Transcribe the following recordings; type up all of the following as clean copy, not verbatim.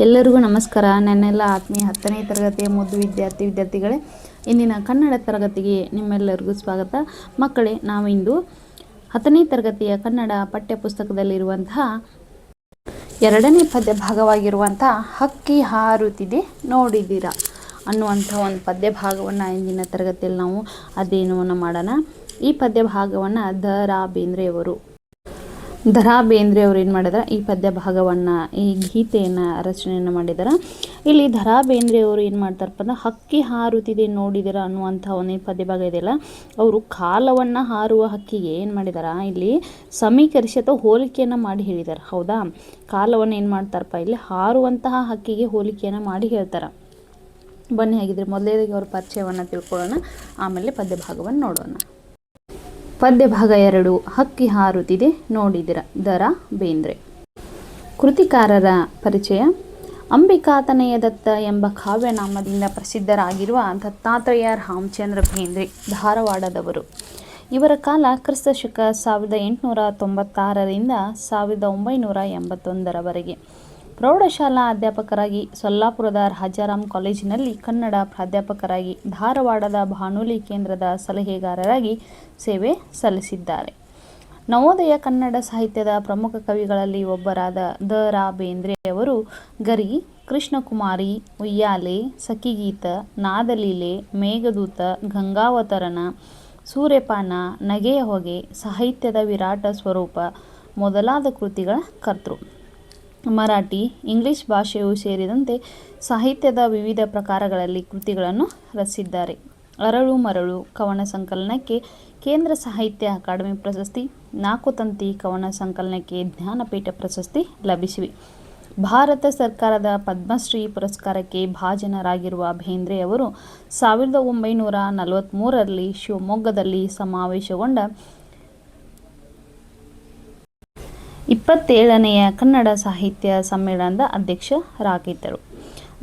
ಎಲ್ಲರಿಗೂ ನಮಸ್ಕಾರ. ನನ್ನೆಲ್ಲ ಆತ್ಮೀಯ 10ನೇ ತರಗತಿಯ ಮುದ್ದು ವಿದ್ಯಾರ್ಥಿಗಳೇ, ಇಂದಿನ ಕನ್ನಡ ತರಗತಿಗೆ ನಿಮ್ಮೆಲ್ಲರಿಗೂ ಸ್ವಾಗತ. ಮಕ್ಕಳೇ, ನಾವಿಂದು 10ನೇ ತರಗತಿಯ ಕನ್ನಡ ಪಠ್ಯಪುಸ್ತಕದಲ್ಲಿರುವಂತಹ 2ನೇ ಪದ್ಯ ಭಾಗವಾಗಿರುವಂತಹ ಹಕ್ಕಿ ಹಾರುತ್ತಿದೆ ನೋಡಿದ್ದೀರಾ ಅನ್ನುವಂಥ ಒಂದು ಪದ್ಯ ಭಾಗವನ್ನು ಇಂದಿನ ತರಗತಿಯಲ್ಲಿ ನಾವು ಅಧ್ಯಯನವನ್ನು ಮಾಡೋಣ. ಈ ಪದ್ಯ ಭಾಗವನ್ನು ದ.ರಾ. ಬೇಂದ್ರೆಯವರು ಏನು ಮಾಡಿದಾರೆ, ಈ ಪದ್ಯ ಭಾಗವನ್ನು, ಈ ಗೀತೆಯನ್ನು ರಚನೆಯನ್ನು ಮಾಡಿದ್ದಾರೆ. ಇಲ್ಲಿ ದ.ರಾ. ಬೇಂದ್ರೆಯವರು ಏನು ಮಾಡ್ತಾರಪ್ಪ ಅಂದ್ರೆ, ಹಕ್ಕಿ ಹಾರುತ್ತಿದೆ ನೋಡಿದಿರ ಅನ್ನುವಂಥ ಒಂದು ಪದ್ಯ ಭಾಗ ಇದೆಯಲ್ಲ, ಅವರು ಕಾಲವನ್ನು ಹಾರುವ ಹಕ್ಕಿಗೆ ಏನು ಮಾಡಿದಾರ, ಇಲ್ಲಿ ಸಮೀಕರಿಸಿ ಅಥವಾ ಹೋಲಿಕೆಯನ್ನು ಮಾಡಿ ಹೇಳಿದ್ದಾರೆ. ಹೌದಾ, ಕಾಲವನ್ನು ಏನು ಮಾಡ್ತಾರಪ್ಪ, ಇಲ್ಲಿ ಹಾರುವಂತಹ ಹಕ್ಕಿಗೆ ಹೋಲಿಕೆಯನ್ನು ಮಾಡಿ ಹೇಳ್ತಾರೆ. ಬನ್ನಿ, ಹಾಗಿದ್ರೆ ಮೊದಲೇದಾಗಿ ಅವ್ರ ಪರಿಚಯವನ್ನು ತಿಳ್ಕೊಳ್ಳೋಣ, ಆಮೇಲೆ ಪದ್ಯ ಭಾಗವನ್ನು ನೋಡೋಣ. ಪದ್ಯ ಭಾಗ 2, ಹಕ್ಕಿ ಹಾರುತ್ತಿದೆ ನೋಡಿದಿರ, ದ.ರಾ. ಬೇಂದ್ರೆ. ಕೃತಿಕಾರರ ಪರಿಚಯ. ಅಂಬಿಕಾತನಯ ದತ್ತ ಎಂಬ ಕಾವ್ಯನಾಮದಿಂದ ಪ್ರಸಿದ್ಧರಾಗಿರುವ ದತ್ತಾತ್ರೇಯ ರಾಮಚಂದ್ರ ಬೇಂದ್ರೆ ಧಾರವಾಡದವರು. ಇವರ ಕಾಲ ಕ್ರಿಸ್ತಶಕ 1896ರಿಂದ 1981ರವರೆಗೆ. ಪ್ರೌಢಶಾಲಾ ಅಧ್ಯಾಪಕರಾಗಿ ಸೊಲ್ಲಾಪುರದ ರಾಜಾರಾಮ್ ಕಾಲೇಜಿನಲ್ಲಿ ಕನ್ನಡ ಪ್ರಾಧ್ಯಾಪಕರಾಗಿ, ಧಾರವಾಡದ ಬಾನುಲಿ ಕೇಂದ್ರದ ಸಲಹೆಗಾರರಾಗಿ ಸೇವೆ ಸಲ್ಲಿಸಿದ್ದಾರೆ. ನವೋದಯ ಕನ್ನಡ ಸಾಹಿತ್ಯದ ಪ್ರಮುಖ ಕವಿಗಳಲ್ಲಿ ಒಬ್ಬರಾದ ದ.ರಾ. ಬೇಂದ್ರೆಯವರು ಗರಿ, ಕೃಷ್ಣಕುಮಾರಿ, ಉಯ್ಯಾಲೆ, ಸಖಿಗೀತ, ನಾದಲೀಲೆ, ಮೇಘದೂತ, ಗಂಗಾವತರಣ, ಸೂರ್ಯಪಾನ, ನಗೆಯ ಹೊಗೆ, ಸಾಹಿತ್ಯದ ವಿರಾಟ ಸ್ವರೂಪ ಮೊದಲಾದ ಕೃತಿಗಳ ಕರ್ತೃ. ಮರಾಠಿ, ಇಂಗ್ಲಿಷ್ ಭಾಷೆಯೂ ಸೇರಿದಂತೆ ಸಾಹಿತ್ಯದ ವಿವಿಧ ಪ್ರಕಾರಗಳಲ್ಲಿ ಕೃತಿಗಳನ್ನು ರಚಿಸಿದ್ದಾರೆ. ಅರಳು ಮರಳು ಕವನ ಸಂಕಲನಕ್ಕೆ ಕೇಂದ್ರ ಸಾಹಿತ್ಯ ಅಕಾಡೆಮಿ ಪ್ರಶಸ್ತಿ, 4 ತಂತಿ ಕವನ ಸಂಕಲನಕ್ಕೆ ಜ್ಞಾನಪೀಠ ಪ್ರಶಸ್ತಿ ಲಭಿಸಿವೆ. ಭಾರತ ಸರ್ಕಾರದ ಪದ್ಮಶ್ರೀ ಪುರಸ್ಕಾರಕ್ಕೆ ಭಾಜನರಾಗಿರುವ ಬೇಂದ್ರೆಯವರು 1943ರಲ್ಲಿ ಶಿವಮೊಗ್ಗದಲ್ಲಿ ಸಮಾವೇಶಗೊಂಡ 27ನೆಯ ಕನ್ನಡ ಸಾಹಿತ್ಯ ಸಮ್ಮೇಳನದ ಅಧ್ಯಕ್ಷರಾಗಿದ್ದರು.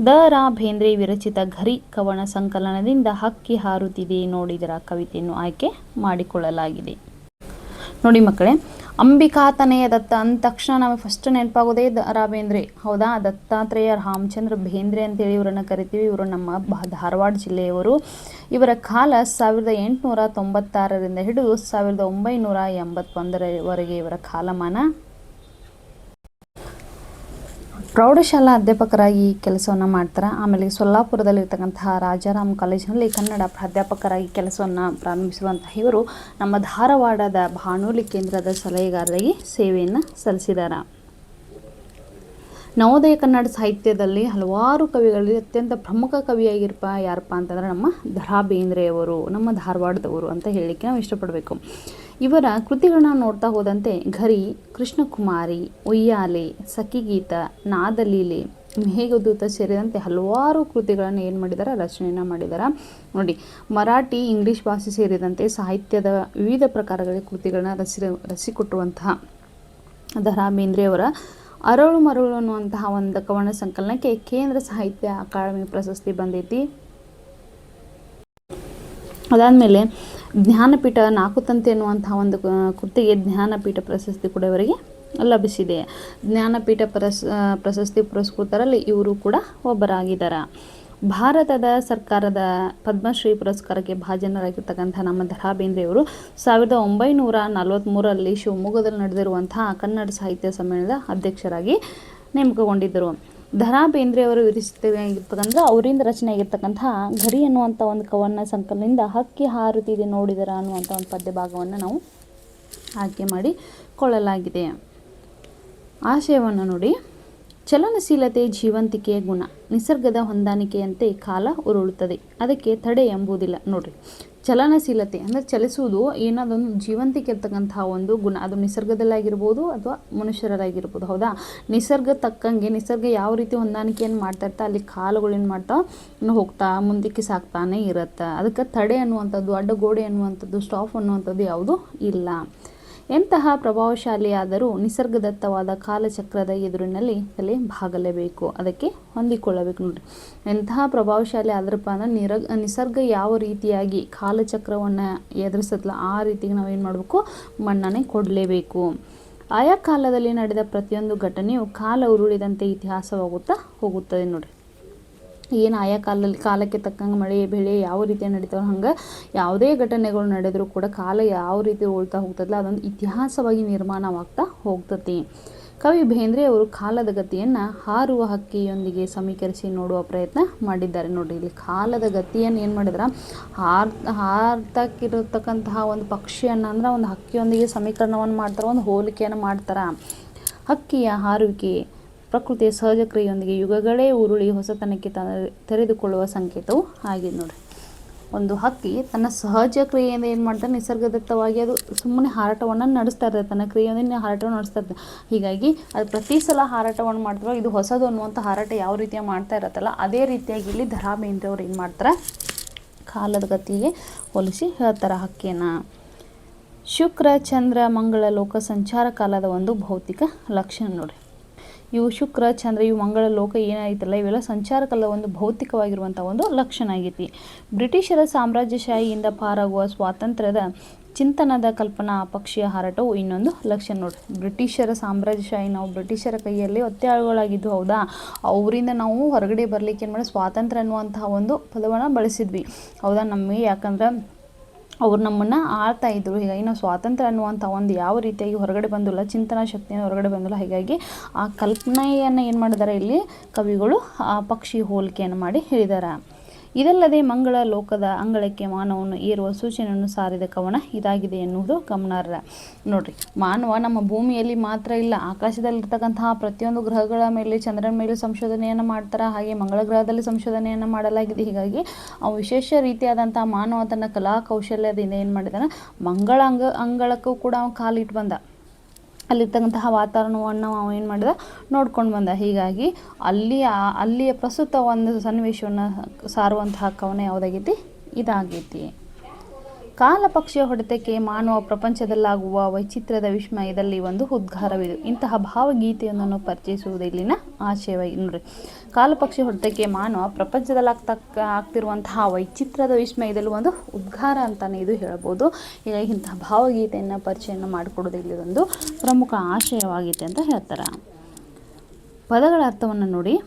ದ.ರಾ. ಬೇಂದ್ರೆ ವಿರಚಿತ ಘರಿ ಕವನ ಸಂಕಲನದಿಂದ ಹಕ್ಕಿ ಹಾರುತ್ತಿದೆ ನೋಡಿದರ ಕವಿತೆಯನ್ನು ಆಯ್ಕೆ ಮಾಡಿಕೊಳ್ಳಲಾಗಿದೆ. ನೋಡಿ ಮಕ್ಕಳೇ, ಅಂಬಿಕಾತನಯ ದತ್ತ ಅಂದ ತಕ್ಷಣ ನಮಗೆ ಫಸ್ಟ್ ನೆನಪಾಗೋದೇ ದ.ರಾ. ಬೇಂದ್ರೆ. ಹೌದಾ, ದತ್ತಾತ್ರೇಯ ರಾಮಚಂದ್ರ ಬೇಂದ್ರೆ ಅಂತೇಳಿ ಇವರನ್ನು ಕರಿತೀವಿ. ಇವರು ನಮ್ಮ ಧಾರವಾಡ ಜಿಲ್ಲೆಯವರು. ಇವರ ಕಾಲ 1896ರಿಂದ ಹಿಡಿದು 1981ರವರೆಗೆ ಇವರ ಕಾಲಮಾನ. ಪ್ರೌಢಶಾಲಾ ಅಧ್ಯಾಪಕರಾಗಿ ಕೆಲಸವನ್ನು ಮಾಡ್ತಾರೆ. ಆಮೇಲೆ ಸೊಲ್ಲಾಪುರದಲ್ಲಿರ್ತಕ್ಕಂತಹ ರಾಜಾರಾಮ್ ಕಾಲೇಜಿನಲ್ಲಿ ಕನ್ನಡ ಪ್ರಾಧ್ಯಾಪಕರಾಗಿ ಕೆಲಸವನ್ನು ಪ್ರಾರಂಭಿಸಿರುವಂತಹ ಇವರು ನಮ್ಮ ಧಾರವಾಡದ ಬಾನುಲಿ ಕೇಂದ್ರದ ಸಲಹೆಗಾರರಾಗಿ ಸೇವೆಯನ್ನು ಸಲ್ಲಿಸಿದ್ದಾರೆ. ನವೋದಯ ಕನ್ನಡ ಸಾಹಿತ್ಯದಲ್ಲಿ ಹಲವಾರು ಕವಿಗಳಲ್ಲಿ ಅತ್ಯಂತ ಪ್ರಮುಖ ಯಾರಪ್ಪ ಅಂತಂದರೆ ನಮ್ಮ ದ.ರಾ. ಬೇಂದ್ರೆಯವರು, ನಮ್ಮ ಧಾರವಾಡದವರು ಅಂತ ಹೇಳಲಿಕ್ಕೆ ನಾವು ಇಷ್ಟಪಡಬೇಕು. ಇವರ ಕೃತಿಗಳನ್ನ ನೋಡ್ತಾ ಹೋದಂತೆ ಘರಿ, ಕೃಷ್ಣಕುಮಾರಿ, ಉಯ್ಯಾಲೆ, ಸಖಿಗೀತ, ನಾದಲೀಲೆ, ಮೇಘದೂತ ಸೇರಿದಂತೆ ಹಲವಾರು ಕೃತಿಗಳನ್ನು ಏನು ಮಾಡಿದ್ದಾರೆ, ರಚನೆಯನ್ನು ಮಾಡಿದ್ದಾರೆ. ನೋಡಿ, ಮರಾಠಿ, ಇಂಗ್ಲಿಷ್ ಭಾಷೆ ಸೇರಿದಂತೆ ಸಾಹಿತ್ಯದ ವಿವಿಧ ಪ್ರಕಾರಗಳ ಕೃತಿಗಳನ್ನ ರಚಿಸಿಕೊಟ್ಟುವಂತಹ ದ.ರಾ. ಬೇಂದ್ರೆಯವರ ಅರಳು ಮರಳು ಅನ್ನುವಂತಹ ಒಂದು ಕವನ ಸಂಕಲನಕ್ಕೆ ಕೇಂದ್ರ ಸಾಹಿತ್ಯ ಅಕಾಡೆಮಿ ಪ್ರಶಸ್ತಿ ಬಂದೈತಿ. ಅದಾದಮೇಲೆ ಜ್ಞಾನಪೀಠ 4 ತಂತಿ ಅನ್ನುವಂತಹ ಒಂದು ಕೃತಿಗೆ ಜ್ಞಾನಪೀಠ ಪ್ರಶಸ್ತಿ ಕೂಡ ಇವರಿಗೆ ಲಭಿಸಿದೆ. ಜ್ಞಾನಪೀಠ ಪ್ರಶಸ್ತಿ ಪುರಸ್ಕೃತರಲ್ಲಿ ಇವರು ಕೂಡ ಒಬ್ಬರಾಗಿದ್ದಾರೆ. ಭಾರತದ ಸರ್ಕಾರದ ಪದ್ಮಶ್ರೀ ಪುರಸ್ಕಾರಕ್ಕೆ ಭಾಜನರಾಗಿರ್ತಕ್ಕಂಥ ನಮ್ಮ ದ.ರಾ. ಬೇಂದ್ರೆಯವರು 1943ರಲ್ಲಿ ಶಿವಮೊಗ್ಗದಲ್ಲಿ ನಡೆದಿರುವಂತಹ ಕನ್ನಡ ಸಾಹಿತ್ಯ ಸಮ್ಮೇಳನದ ಅಧ್ಯಕ್ಷರಾಗಿ ನೇಮಕಗೊಂಡಿದ್ದರು. ದ.ರಾ. ಬೇಂದ್ರೆಯವರು ವಿರಚಿತವಾಗಿರ್ತಕ್ಕಂಥ ಅವರಿಂದ ರಚನೆ ಆಗಿರ್ತಕ್ಕಂತಹ ಘರಿ ಅನ್ನುವಂಥ ಒಂದು ಕವನ ಸಂಕಲನದಿಂದ ಹಕ್ಕಿ ಹಾರುತ್ತಿದೆ ನೋಡಿದರ ಅನ್ನುವಂಥ ಒಂದು ಪದ್ಯ ಭಾಗವನ್ನು ನಾವು ಆಯ್ಕೆ ಮಾಡಿಕೊಳ್ಳಲಾಗಿದೆ. ಆಶಯವನ್ನು ನೋಡಿ. ಚಲನಶೀಲತೆ ಜೀವಂತಿಕೆಯ ಗುಣ. ನಿಸರ್ಗದ ಹೊಂದಾಣಿಕೆಯಂತೆ ಕಾಲ ಉರುಳುತ್ತದೆ, ಅದಕ್ಕೆ ತಡೆ ಎಂಬುದಿಲ್ಲ. ನೋಡ್ರಿ, ಚಲನಶೀಲತೆ ಅಂದರೆ ಚಲಿಸುವುದು ಏನಾದೊಂದು ಜೀವಂತಿಕೆ ಇರ್ತಕ್ಕಂತಹ ಒಂದು ಗುಣ. ಅದು ನಿಸರ್ಗದಲ್ಲಾಗಿರ್ಬೋದು ಅಥವಾ ಮನುಷ್ಯರಾಗಿರ್ಬೋದು. ಹೌದಾ, ನಿಸರ್ಗ ತಕ್ಕಂಗೆ ನಿಸರ್ಗ ಯಾವ ರೀತಿ ಹೊಂದಾಣಿಕೆಯನ್ನು ಮಾಡ್ತಾ ಇರ್ತಾ ಅಲ್ಲಿ ಕಾಲಗಳೇನು ಮಾಡ್ತಾ ಹೋಗ್ತಾ ಮುಂದಕ್ಕೆ ಸಾಕ್ತಾನೆ ಇರುತ್ತೆ. ಅದಕ್ಕೆ ತಡೆ ಅನ್ನುವಂಥದ್ದು, ಅಡ್ಡಗೋಡೆ ಅನ್ನುವಂಥದ್ದು, ಸ್ಟಾಪ್ ಅನ್ನುವಂಥದ್ದು ಯಾವುದೂ ಇಲ್ಲ. ಎಂತಹ ಪ್ರಭಾವಶಾಲಿಯಾದರೂ ನಿಸರ್ಗದತ್ತವಾದ ಕಾಲಚಕ್ರದ ಎದುರಿನಲ್ಲಿ ತಲೆ ಬಾಗಲೇಬೇಕು, ಅದಕ್ಕೆ ಹೊಂದಿಕೊಳ್ಳಬೇಕು. ನೋಡಿರಿ, ಎಂತಹ ಪ್ರಭಾವಶಾಲಿ ಆದ್ರಪ್ಪ ಅಂದ್ರೆ ನಿಸರ್ಗ ಯಾವ ರೀತಿಯಾಗಿ ಕಾಲಚಕ್ರವನ್ನು ಎದುರಿಸತ್ತಲ್ಲ ಆ ರೀತಿಗೆ ನಾವೇನು ಮಾಡಬೇಕು, ಮನ್ನಣೆ ಕೊಡಲೇಬೇಕು. ಆಯಾ ಕಾಲದಲ್ಲಿ ನಡೆದ ಪ್ರತಿಯೊಂದು ಘಟನೆಯು ಕಾಲ ಉರುಳಿದಂತೆ ಇತಿಹಾಸವಾಗುತ್ತಾ ಹೋಗುತ್ತದೆ ನೋಡಿ. ಏನು ಆಯಾ ಕಾಲಕ್ಕೆ ತಕ್ಕಂಗೆ ಮಳೆ ಬೆಳೆ ಯಾವ ರೀತಿ ನಡೀತಾವೆ ಹಂಗೆ ಯಾವುದೇ ಘಟನೆಗಳು ನಡೆದರೂ ಕೂಡ ಕಾಲ ಯಾವ ರೀತಿ ಉಳ್ತಾ ಹೋಗ್ತದಲ್ಲ ಅದೊಂದು ಇತಿಹಾಸವಾಗಿ ನಿರ್ಮಾಣವಾಗ್ತಾ ಹೋಗ್ತತಿ. ಕವಿ ಬೇಂದ್ರೆ ಅವರು ಕಾಲದ ಗತಿಯನ್ನು ಹಾರುವ ಹಕ್ಕಿಯೊಂದಿಗೆ ಸಮೀಕರಿಸಿ ನೋಡುವ ಪ್ರಯತ್ನ ಮಾಡಿದ್ದಾರೆ ನೋಡಿ. ಇಲ್ಲಿ ಕಾಲದ ಗತಿಯನ್ನು ಏನು ಮಾಡಿದ್ರೆ ಹಾರ್ತಕ್ಕಿರತಕ್ಕಂತಹ ಒಂದು ಪಕ್ಷಿಯನ್ನು ಅಂದ್ರೆ ಒಂದು ಹಕ್ಕಿಯೊಂದಿಗೆ ಸಮೀಕರಣವನ್ನು ಮಾಡ್ತಾರೆ, ಒಂದು ಹೋಲಿಕೆಯನ್ನು ಮಾಡ್ತಾರೆ. ಹಕ್ಕಿಯ ಹಾರುವಿಕೆ ಪ್ರಕೃತಿಯ ಸಹಜ ಕ್ರಿಯೆಯೊಂದಿಗೆ ಯುಗಗಳೇ ಉರುಳಿ ಹೊಸತನಕ್ಕೆ ತೆರೆದುಕೊಳ್ಳುವ ಸಂಕೇತವು ಆಗಿದೆ ನೋಡಿ. ಒಂದು ಹಕ್ಕಿ ತನ್ನ ಸಹಜ ಕ್ರಿಯೆಯಿಂದ ಏನು ಮಾಡ್ತಾರೆ, ನಿಸರ್ಗದತ್ತವಾಗಿ ಅದು ಸುಮ್ಮನೆ ಹಾರಾಟವನ್ನು ನಡೆಸ್ತಾ ಇರ್ತದೆ, ತನ್ನ ಕ್ರಿಯೆಯಿಂದ ಹಾರಾಟವನ್ನು ನಡೆಸ್ತಾ ಇರ್ತದೆ. ಹೀಗಾಗಿ ಅದು ಪ್ರತಿ ಸಲ ಹಾರಾಟವನ್ನು ಮಾಡ್ತಾರೋ ಇದು ಹೊಸದು ಅನ್ನುವಂಥ ಹಾರಾಟ ಯಾವ ರೀತಿಯಾಗಿ ಮಾಡ್ತಾ ಇರತ್ತಲ್ಲ ಅದೇ ರೀತಿಯಾಗಿ ಇಲ್ಲಿ ದ ರಾ ಬೇಂದ್ರೆ ಅವ್ರು ಏನು ಮಾಡ್ತಾರೆ, ಕಾಲದ ಗತಿಗೆ ಹೋಲಿಸಿ ಹೇಳ್ತಾರೆ ಹಕ್ಕಿಯನ್ನು. ಶುಕ್ರ ಚಂದ್ರ ಮಂಗಳ ಲೋಕ ಸಂಚಾರ ಕಾಲದ ಒಂದು ಭೌತಿಕ ಲಕ್ಷಣ ನೋಡಿ. ಇವು ಶುಕ್ರ ಚಂದ್ರ ಇವು ಮಂಗಳ ಲೋಕ ಏನಾಯ್ತಲ್ಲ ಇವೆಲ್ಲ ಸಂಚಾರ ಕಾಲದ ಒಂದು ಭೌತಿಕವಾಗಿರುವಂಥ ಒಂದು ಲಕ್ಷಣ ಆಗೈತಿ. ಬ್ರಿಟಿಷರ ಸಾಮ್ರಾಜ್ಯಶಾಹಿಯಿಂದ ಪಾರಾಗುವ ಸ್ವಾತಂತ್ರ್ಯದ ಚಿಂತನದ ಕಲ್ಪನಾ ಪಕ್ಷಿಯ ಹಾರಾಟವು ಇನ್ನೊಂದು ಲಕ್ಷಣ ನೋಡಿ. ಬ್ರಿಟಿಷರ ಸಾಮ್ರಾಜ್ಯಶಾಹಿ ನಾವು ಬ್ರಿಟಿಷರ ಕೈಯಲ್ಲಿ ಒತ್ತೆಯಾಳುಗಳಾಗಿದ್ದು ಹೌದಾ, ಅವರಿಂದ ನಾವು ಹೊರಗಡೆ ಬರಲಿಕ್ಕೆ ಏನು ಮಾಡಿ ಸ್ವಾತಂತ್ರ್ಯ ಅನ್ನುವಂತಹ ಒಂದು ಪದವನ್ನು ಬಳಸಿದ್ವಿ ಹೌದಾ ನಮಗೆ, ಯಾಕಂದ್ರೆ ಅವ್ರು ನಮ್ಮನ್ನು ಆಳ್ತಾ ಇದ್ರು. ಹೀಗಾಗಿ ನಾವು ಸ್ವಾತಂತ್ರ್ಯ ಅನ್ನುವಂಥ ಒಂದು ಯಾವ ರೀತಿಯಾಗಿ ಹೊರಗಡೆ ಬಂದಿಲ್ಲ, ಚಿಂತನಾ ಶಕ್ತಿಯನ್ನು ಹೊರಗಡೆ ಬಂದಿಲ್ಲ. ಹೀಗಾಗಿ ಆ ಕಲ್ಪನೆಯನ್ನು ಏನು ಮಾಡಿದ್ದಾರೆ ಇಲ್ಲಿ ಕವಿಗಳು ಆ ಪಕ್ಷಿ ಹೋಲಿಕೆಯನ್ನು ಮಾಡಿ ಹೇಳಿದ್ದಾರೆ. ಇದಲ್ಲದೆ ಮಂಗಳ ಲೋಕದ ಅಂಗಳಕ್ಕೆ ಮಾನವನು ಏರುವ ಸೂಚನೆಯನ್ನು ಸಾರಿದ ಕವನ ಇದಾಗಿದೆ ಎನ್ನುವುದು ಗಮನಾರ್ಹ ನೋಡ್ರಿ. ಮಾನವ ನಮ್ಮ ಭೂಮಿಯಲ್ಲಿ ಮಾತ್ರ ಇಲ್ಲ, ಆಕಾಶದಲ್ಲಿರ್ತಕ್ಕಂತಹ ಪ್ರತಿಯೊಂದು ಗ್ರಹಗಳ ಮೇಲೆ ಚಂದ್ರನ ಮೇಲೆ ಸಂಶೋಧನೆಯನ್ನು ಮಾಡ್ತಾರೆ, ಹಾಗೆ ಮಂಗಳ ಗ್ರಹದಲ್ಲಿ ಸಂಶೋಧನೆಯನ್ನು ಮಾಡಲಾಗಿದೆ. ಹೀಗಾಗಿ ವಿಶೇಷ ರೀತಿಯಾದಂಥ ಮಾನವ ತನ್ನ ಕಲಾ ಕೌಶಲ್ಯದಿಂದ ಏನು ಮಾಡಿದಾನೆ, ಮಂಗಳ ಅಂಗಳಕ್ಕೂ ಕೂಡ ಅವನು ಕಾಲಿಟ್ಟು ಬಂದ, ಅಲ್ಲಿರ್ತಕ್ಕಂತಹ ವಾತಾವರಣವನ್ನು ಅವ ಏನು ಮಾಡಿದ ನೋಡ್ಕೊಂಡು ಬಂದ. ಹೀಗಾಗಿ ಅಲ್ಲಿಯ ಪ್ರಸ್ತುತ ಒಂದು ಸನ್ನಿವೇಶವನ್ನು ಸಾರುವಂತಹ ಕವನ ಯಾವುದಾಗೈತಿ, ಇದಾಗೈತಿ. ಕಾಲ ಪಕ್ಷಿಯ ಹೊಡೆತಕ್ಕೆ ಮಾನವ ಪ್ರಪಂಚದಲ್ಲಾಗುವ ವೈಚಿತ್ರ್ಯದ ವಿಸ್ಮಯದಲ್ಲಿ ಒಂದು ಉದ್ಗಾರವಿದೆ. ಇಂತಹ ಭಾವಗೀತೆಯೊಂದನ್ನು ಪರಿಚಯಿಸುವುದು ಇಲ್ಲಿನ ಆಶಯವಾಗಿ ನೋಡ್ರಿ. ಕಾಲಪಕ್ಷಿ ಹೊಡೆತಕ್ಕೆ ಮಾನವ ಪ್ರಪಂಚದಲ್ಲಿ ಆಗ್ತಿರುವಂತಹ ವೈಚಿತ್ರ್ಯದ ವಿಸ್ಮಯದಲ್ಲಿ ಒಂದು ಉದ್ಗಾರ ಅಂತಲೇ ಇದು ಹೇಳ್ಬೋದು. ಹೀಗಾಗಿ ಇಂತಹ ಭಾವಗೀತೆಯನ್ನು ಪರಿಚಯನ ಮಾಡಿಕೊಡೋದು ಇಲ್ಲಿ ಒಂದು ಪ್ರಮುಖ ಆಶಯವಾಗೈತೆ ಅಂತ ಹೇಳ್ತಾರೆ. ಪದಗಳ ಅರ್ಥವನ್ನು ನೋಡಿ.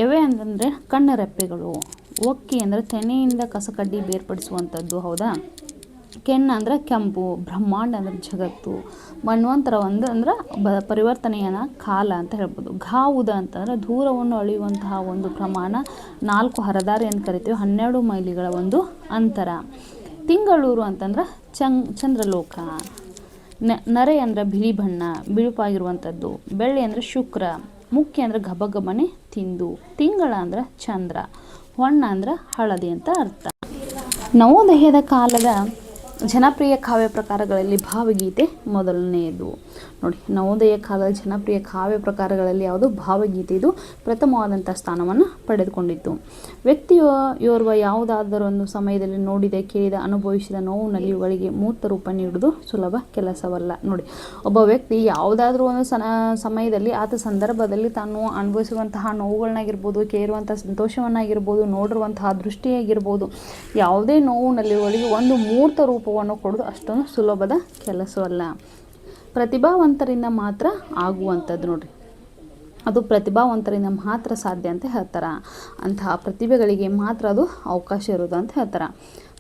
ಎವೆ ಅಂತಂದರೆ ಕಣ್ಣರೆಪ್ಪೆಗಳು, ಒಕ್ಕಿ ಅಂದರೆ ತೆನೆಯಿಂದ ಕಸಕಡ್ಡಿ ಬೇರ್ಪಡಿಸುವಂಥದ್ದು ಹೌದಾ, ಕೆನ್ನ ಅಂದರೆ ಕೆಂಪು, ಬ್ರಹ್ಮಾಂಡ ಅಂದರೆ ಜಗತ್ತು, ಮನ್ವಂತರ ಅಂದ್ರೆ ಪರಿವರ್ತನೆಯ ಕಾಲ ಅಂತ ಹೇಳ್ಬೋದು. ಘಾವುದ ಅಂತಂದರೆ ದೂರವನ್ನು ಅಳೆಯುವಂತಹ ಒಂದು ಪ್ರಮಾಣ, 4 ಹರದಾರಿ ಅಂತ ಕರಿತೀವಿ, 12 ಮೈಲಿಗಳ ಒಂದು ಅಂತರ. ತಿಂಗಳೂರು ಅಂತಂದ್ರೆ ಚಂದ್ರಲೋಕ. ನರೆ ಅಂದರೆ ಬಿಳಿ ಬಣ್ಣ, ಬಿಳುಪಾಗಿರುವಂಥದ್ದು. ಬೆಳ್ಳಿ ಅಂದರೆ ಶುಕ್ರ, ಮುಖ್ಯ ಅಂದರೆ ಗಬಗಬನೆ ತಿಂದು. ತಿಂಗಳ ಅಂದರೆ ಚಂದ್ರ, ಹೊಣ್ಣ ಅಂದರೆ ಹಳದಿ ಅಂತ ಅರ್ಥ. ನವೋದಯದ ಕಾಲದ ಜನಪ್ರಿಯ ಕಾವ್ಯ ಪ್ರಕಾರಗಳಲ್ಲಿ ಭಾವಗೀತೆ ಮೊದಲನೆಯದು ನೋಡಿ. ನವೋದಯ ಕಾಲದ ಜನಪ್ರಿಯ ಕಾವ್ಯ ಪ್ರಕಾರಗಳಲ್ಲಿ ಯಾವುದು ಭಾವಗೀತೆ, ಇದು ಪ್ರಥಮವಾದಂಥ ಸ್ಥಾನವನ್ನು ಪಡೆದುಕೊಂಡಿತ್ತು. ವ್ಯಕ್ತಿಯೋರ್ವ ಯಾವುದಾದರೂ ಒಂದು ಸಮಯದಲ್ಲಿ ನೋಡಿದ ಕೇಳಿದ ಅನುಭವಿಸಿದ ನೋವು ನಲಿವುಗಳಿಗೆ ಮೂರ್ತ ರೂಪ ನೀಡುವುದು ಸುಲಭ ಕೆಲಸವಲ್ಲ ನೋಡಿ. ಒಬ್ಬ ವ್ಯಕ್ತಿ ಯಾವುದಾದ್ರೂ ಒಂದು ಸಮಯದಲ್ಲಿ ಆತ ಸಂದರ್ಭದಲ್ಲಿ ತಾನು ಅನುಭವಿಸುವಂತಹ ನೋವುಗಳನ್ನಾಗಿರ್ಬೋದು, ಕೇಳುವಂಥ ಸಂತೋಷವನ್ನಾಗಿರ್ಬೋದು, ನೋಡಿರುವಂತಹ ದೃಷ್ಟಿಯಾಗಿರ್ಬೋದು, ಯಾವುದೇ ನೋವು ನಲಿವುಗಳಿಗೆ ಒಂದು ಮೂರ್ತ ರೂಪವನ್ನು ಕೊಡೋದು ಅಷ್ಟೊಂದು ಸುಲಭದ ಕೆಲಸವಲ್ಲ. ಪ್ರತಿಭಾವಂತರಿಂದ ಮಾತ್ರ ಆಗುವಂಥದ್ದು ನೋಡ್ರಿ. ಅದು ಪ್ರತಿಭಾವಂತರಿಂದ ಮಾತ್ರ ಸಾಧ್ಯ ಅಂತ ಹೇಳ್ತಾರೆ. ಅಂತಹ ಪ್ರತಿಭೆಗಳಿಗೆ ಮಾತ್ರ ಅದು ಅವಕಾಶ ಇರೋದು ಅಂತ ಹೇಳ್ತಾರೆ.